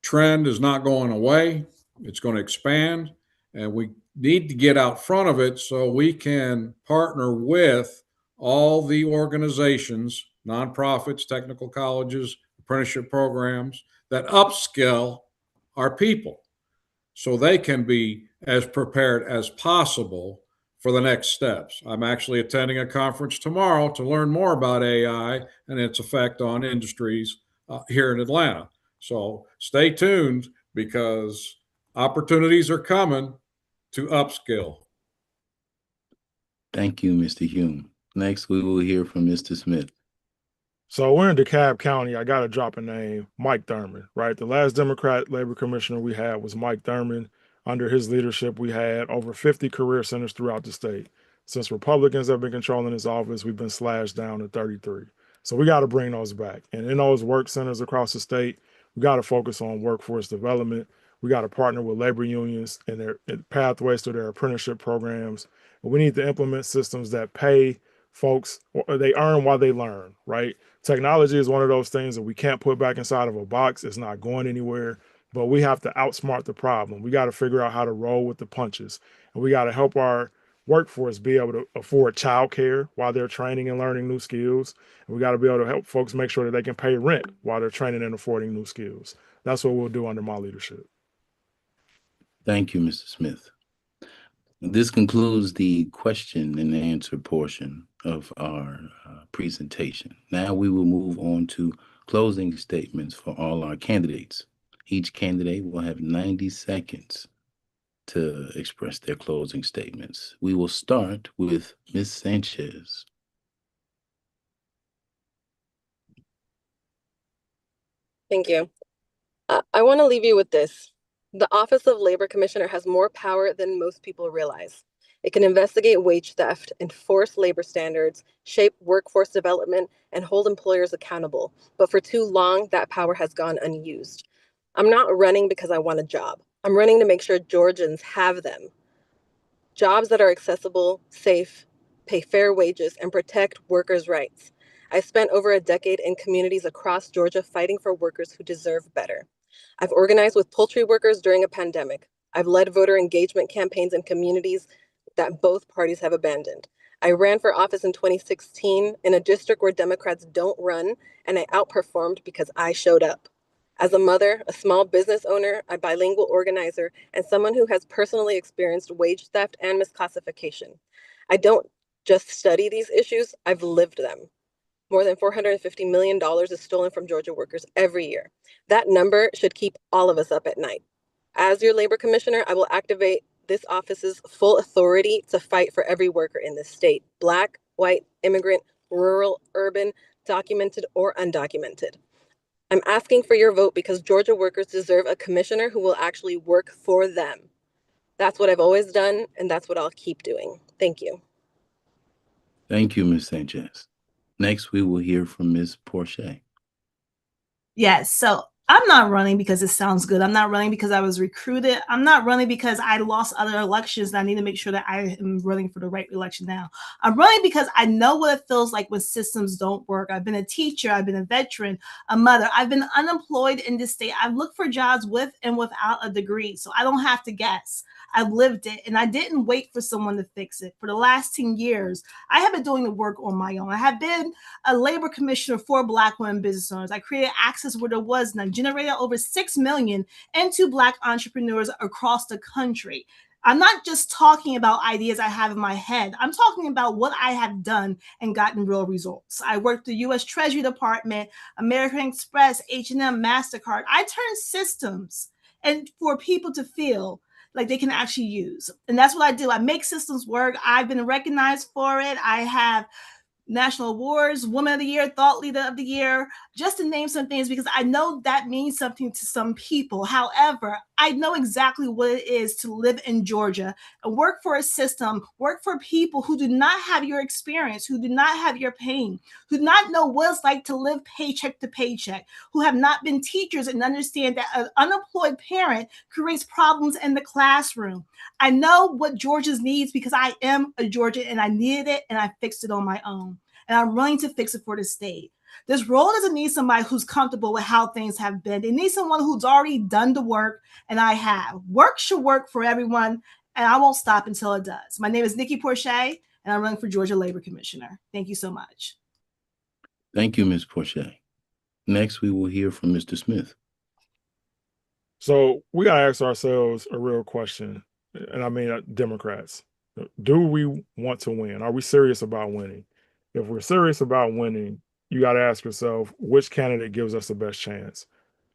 D: trend is not going away. It's going to expand, and we need to get out front of it so we can partner with all the organizations, nonprofits, technical colleges, apprenticeship programs that upskill our people so they can be as prepared as possible for the next steps. I'm actually attending a conference tomorrow to learn more about AI and its effect on industries here in Atlanta. So stay tuned because opportunities are coming to upskill.
C: Thank you, Mr. Hume. Next, we will hear from Mr. Smith.
H: So we're in DeKalb County. I got to drop a name, Mike Thurman, right? The last Democrat labor commissioner we had was Mike Thurman. Under his leadership, we had over 50 career centers throughout the state. Since Republicans have been controlling this office, we've been slashed down to 33. So we got to bring those back. And in those work centers across the state, we got to focus on workforce development. We got to partner with labor unions and their pathways to their apprenticeship programs. And we need to implement systems that pay folks, or they earn while they learn, right? Technology is one of those things that we can't put back inside of a box. It's not going anywhere, but we have to outsmart the problem. We got to figure out how to roll with the punches, and we got to help our workforce be able to afford childcare while they're training and learning new skills. And we got to be able to help folks make sure that they can pay rent while they're training and affording new skills. That's what we'll do under my leadership.
C: Thank you, Mr. Smith. This concludes the question and answer portion of our presentation. Now we will move on to closing statements for all our candidates. Each candidate will have 90 seconds to express their closing statements. We will start with Ms. Sanchez.
I: Thank you. I want to leave you with this. The Office of Labor Commissioner has more power than most people realize. It can investigate wage theft, enforce labor standards, shape workforce development, and hold employers accountable. But for too long, that power has gone unused. I'm not running because I want a job. I'm running to make sure Georgians have them. Jobs that are accessible, safe, pay fair wages, and protect workers' rights. I spent over a decade in communities across Georgia fighting for workers who deserve better. I've organized with poultry workers during a pandemic. I've led voter engagement campaigns in communities that both parties have abandoned. I ran for office in 2016 in a district where Democrats don't run, and I outperformed because I showed up. As a mother, a small business owner, a bilingual organizer, and someone who has personally experienced wage theft and misclassification, I don't just study these issues, I've lived them. More than $450 million is stolen from Georgia workers every year. That number should keep all of us up at night. As your labor commissioner, I will activate this office's full authority to fight for every worker in this state, Black, white, immigrant, rural, urban, documented, or undocumented. I'm asking for your vote because Georgia workers deserve a commissioner who will actually work for them. That's what I've always done, and that's what I'll keep doing. Thank you.
C: Thank you, Ms. Sanchez. Next, we will hear from Ms. Porche.
F: Yes. So I'm not running because it sounds good. I'm not running because I was recruited. I'm not running because I lost other elections and I need to make sure that I am running for the right election now. I'm running because I know what it feels like when systems don't work. I've been a teacher. I've been a veteran, a mother. I've been unemployed in this state. I've looked for jobs with and without a degree, so I don't have to guess. I've lived it, and I didn't wait for someone to fix it. For the last 10 years, I have been doing the work on my own. I have been a labor commissioner for Black women business owners. I created access where there was none, generated over $6 million into Black entrepreneurs across the country. I'm not just talking about ideas I have in my head. I'm talking about what I have done and gotten real results. I worked the U.S. Treasury Department, American Express, H&M, MasterCard. I turned systems and for people to feel like they can actually use. And that's what I do. I make systems work. I've been recognized for it. I have national awards, Woman of the Year, Thought Leader of the Year, just to name some things, because I know that means something to some people. However, I know exactly what it is to live in Georgia and work for a system, work for people who do not have your experience, who do not have your pain, who do not know what it's like to live paycheck to paycheck, who have not been teachers and understand that an unemployed parent creates problems in the classroom. I know what Georgia's needs because I am a Georgian and I needed it and I fixed it on my own. And I'm willing to fix it for the state. This role doesn't need somebody who's comfortable with how things have been. It needs someone who's already done the work, and I have. Work should work for everyone, and I won't stop until it does. My name is Nikki Porche, and I'm running for Georgia Labor Commissioner. Thank you so much.
C: Thank you, Ms. Porche. Next, we will hear from Mr. Smith.
H: So we got to ask ourselves a real question, and I mean Democrats. Do we want to win? Are we serious about winning? If we're serious about winning, you got to ask yourself, which candidate gives us the best chance?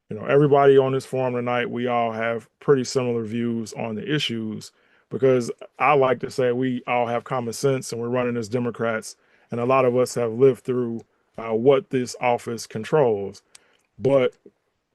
H: You know, everybody on this forum tonight, we all have pretty similar views on the issues, because I like to say we all have common sense and we're running as Democrats. And a lot of us have lived through what this office controls. But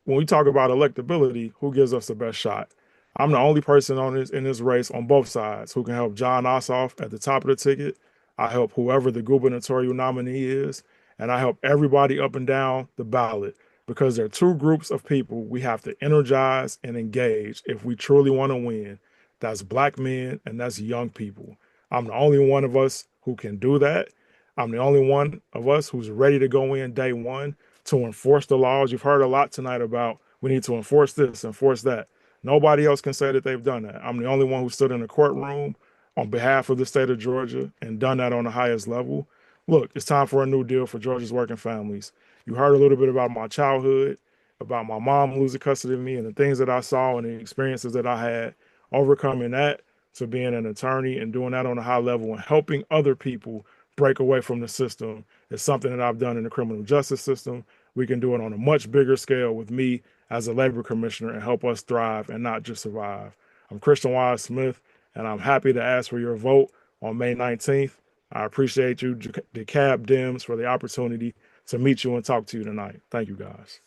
H: when we talk about electability, who gives us the best shot? I'm the only person in this race on both sides who can help John Ossoff at the top of the ticket. I help whoever the gubernatorial nominee is, and I help everybody up and down the ballot, because there are two groups of people we have to energize and engage if we truly want to win. That's Black men and that's young people. I'm the only one of us who can do that. I'm the only one of us who's ready to go in day one to enforce the laws. You've heard a lot tonight about we need to enforce this, enforce that. Nobody else can say that they've done that. I'm the only one who stood in the courtroom on behalf of the state of Georgia and done that on the highest level. Look, it's time for a new deal for Georgia's working families. You heard a little bit about my childhood, about my mom losing custody of me and the things that I saw and the experiences that I had, overcoming that to being an attorney and doing that on a high level and helping other people break away from the system is something that I've done in the criminal justice system. We can do it on a much bigger scale with me as a labor commissioner and help us thrive and not just survive. I'm Christian Wise Smith, and I'm happy to ask for your vote on May 19th. I appreciate you, DeKalb Dems, for the opportunity to meet you and talk to you tonight. Thank you, guys.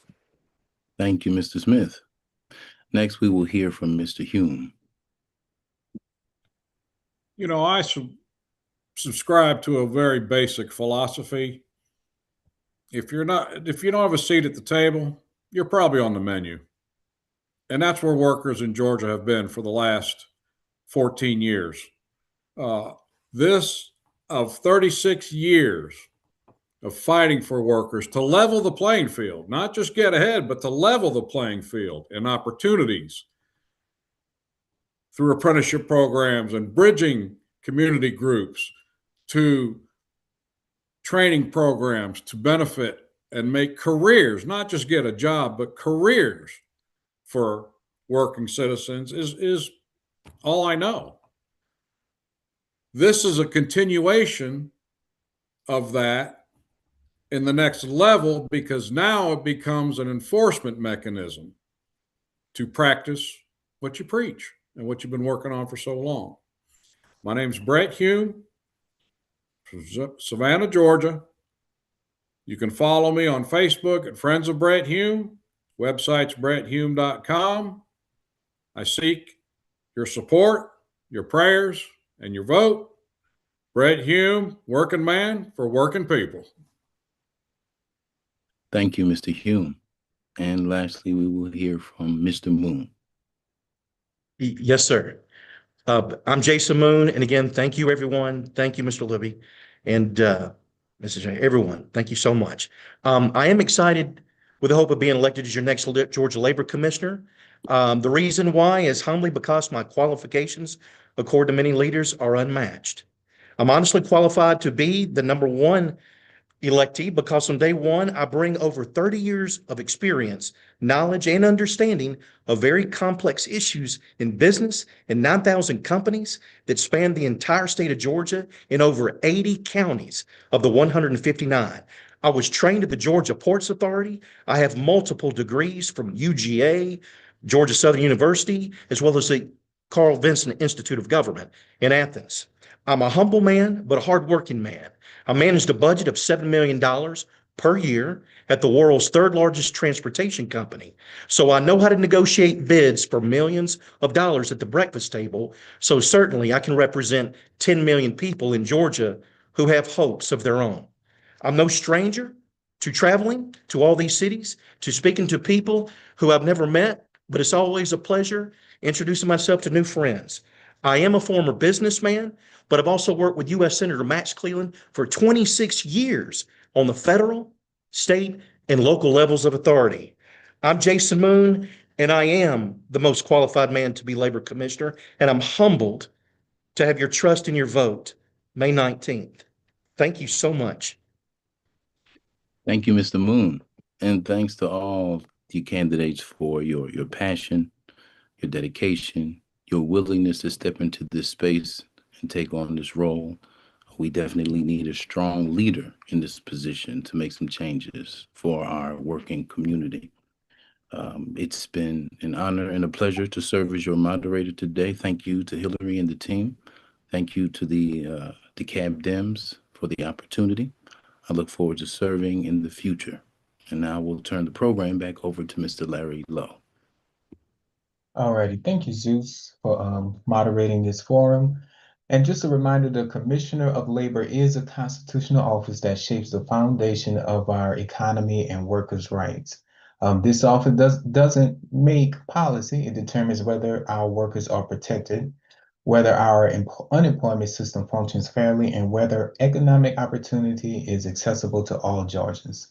C: Thank you, Mr. Smith. Next, we will hear from Mr. Hume.
D: You know, I subscribe to a very basic philosophy. If you don't have a seat at the table, you're probably on the menu. And that's where workers in Georgia have been for the last 14 years. This of 36 years of fighting for workers to level the playing field, not just get ahead, but to level the playing field and opportunities through apprenticeship programs and bridging community groups to training programs to benefit and make careers, not just get a job, but careers for working citizens is all I know. This is a continuation of that in the next level because now it becomes an enforcement mechanism to practice what you preach and what you've been working on for so long. My name's Brett Hume from Savannah, Georgia. You can follow me on Facebook at Friends of Brett Hume. Website's bretthume.com. I seek your support, your prayers, and your vote. Brett Hume, working man for working people.
C: Thank you, Mr. Hume. And lastly, we will hear from Mr. Moon.
E: Yes, sir. I'm Jason Moon. And again, thank you, everyone. Thank you, Mr. Libby. And Mrs. J, everyone, thank you so much. I am excited with the hope of being elected as your next Georgia Labor Commissioner. The reason why is humbly because my qualifications, according to many leaders, are unmatched. I'm honestly qualified to be the #1 electee because from day one, I bring over 30 years of experience, knowledge, and understanding of very complex issues in business and 9,000 companies that span the entire state of Georgia in over 80 counties of the 159. I was trained at the Georgia Ports Authority. I have multiple degrees from UGA, Georgia Southern University, as well as the Carl Vinson Institute of Government in Athens. I'm a humble man, but a hardworking man. I managed a budget of $7 million per year at the world's third largest transportation company. So I know how to negotiate bids for millions of dollars at the breakfast table. So certainly I can represent 10 million people in Georgia who have hopes of their own. I'm no stranger to traveling to all these cities, to speaking to people who I've never met, but it's always a pleasure introducing myself to new friends. I am a former businessman, but I've also worked with U.S. Senator Max Cleland for 26 years on the federal, state, and local levels of authority. I'm Jason Moon, and I am the most qualified man to be Labor Commissioner, and I'm humbled to have your trust and your vote May 19th. Thank you so much.
C: Thank you, Mr. Moon. And thanks to all the candidates for your passion, your dedication, your willingness to step into this space and take on this role. We definitely need a strong leader in this position to make some changes for our working community. It's been an honor and a pleasure to serve as your moderator today. Thank you to Hillary and the team. Thank you to the DeKalb Dems for the opportunity. I look forward to serving in the future. And now we'll turn the program back over to Mr. Larry Lowe.
B: All righty. Thank you, Zeus, for moderating this forum. And just a reminder, the Commissioner of Labor is a constitutional office that shapes the foundation of our economy and workers' rights. This office doesn't make policy. It determines whether our workers are protected, whether our unemployment system functions fairly, and whether economic opportunity is accessible to all Georgians.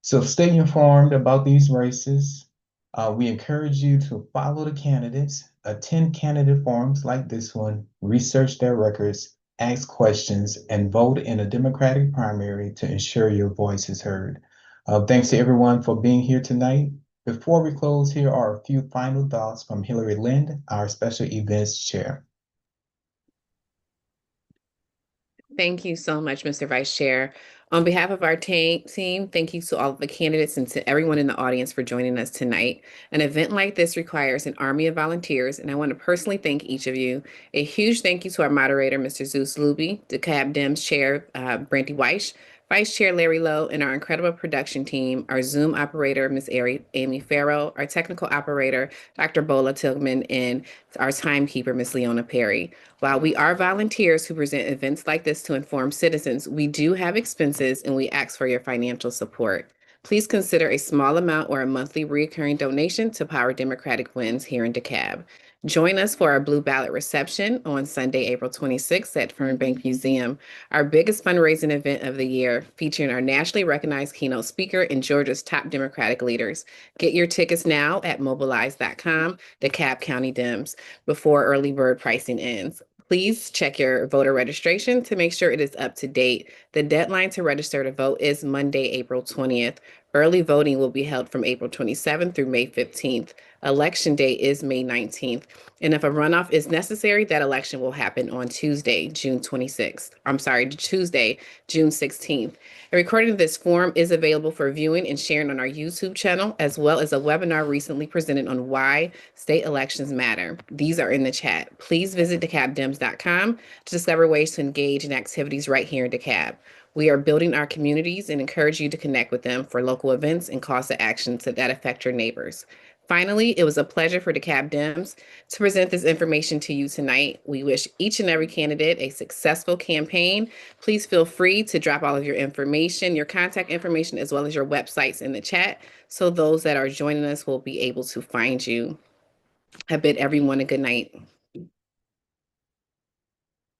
B: So stay informed about these races, We encourage you to follow the candidates, attend candidate forums like this one, research their records, ask questions, and vote in a Democratic primary to ensure your voice is heard. Thanks to everyone for being here tonight. Before we close, here are a few final thoughts from Hillary Lind, our Special Events Chair.
A: Thank you so much, Mr. Vice Chair. On behalf of our team, thank you to all of the candidates and to everyone in the audience for joining us tonight. An event like this requires an army of volunteers, and I want to personally thank each of you. A huge thank you to our moderator, Mr. Zeus Luby, DeKalb Dems Chair, Brandy Weish, Vice Chair Larry Lowe, and our incredible production team, our Zoom operator, Ms. Amy Farrow, our technical operator, Dr. Bola Tillman, and our timekeeper, Ms. Leona Perry. While we are volunteers who present events like this to inform citizens, we do have expenses and we ask for your financial support. Please consider a small amount or a monthly recurring donation to power Democratic wins here in DeKalb. Join us for our Blue Ballot reception on Sunday, April 26th at Fernbank Museum, our biggest fundraising event of the year, featuring our nationally recognized keynote speaker and Georgia's top Democratic leaders. Get your tickets now at mobilize.com, DeKalb County Dems, before early bird pricing ends. Please check your voter registration to make sure it is up to date. The deadline to register to vote is Monday, April 20th. Early voting will be held from April 27th through May 15th. Election day is May 19th. And if a runoff is necessary, that election will happen on Tuesday, June 16th. A recording of this forum is available for viewing and sharing on our YouTube channel, as well as a webinar recently presented on why state elections matter. These are in the chat. Please visit DeKalbDems.com to discover ways to engage in activities right here in DeKalb. We are building our communities and encourage you to connect with them for local events and calls to action that affect your neighbors. Finally, it was a pleasure for DeKalb Dems to present this information to you tonight. We wish each and every candidate a successful campaign. Please feel free to drop all of your information, your contact information, as well as your websites in the chat, so those that are joining us will be able to find you. I bid everyone a good night.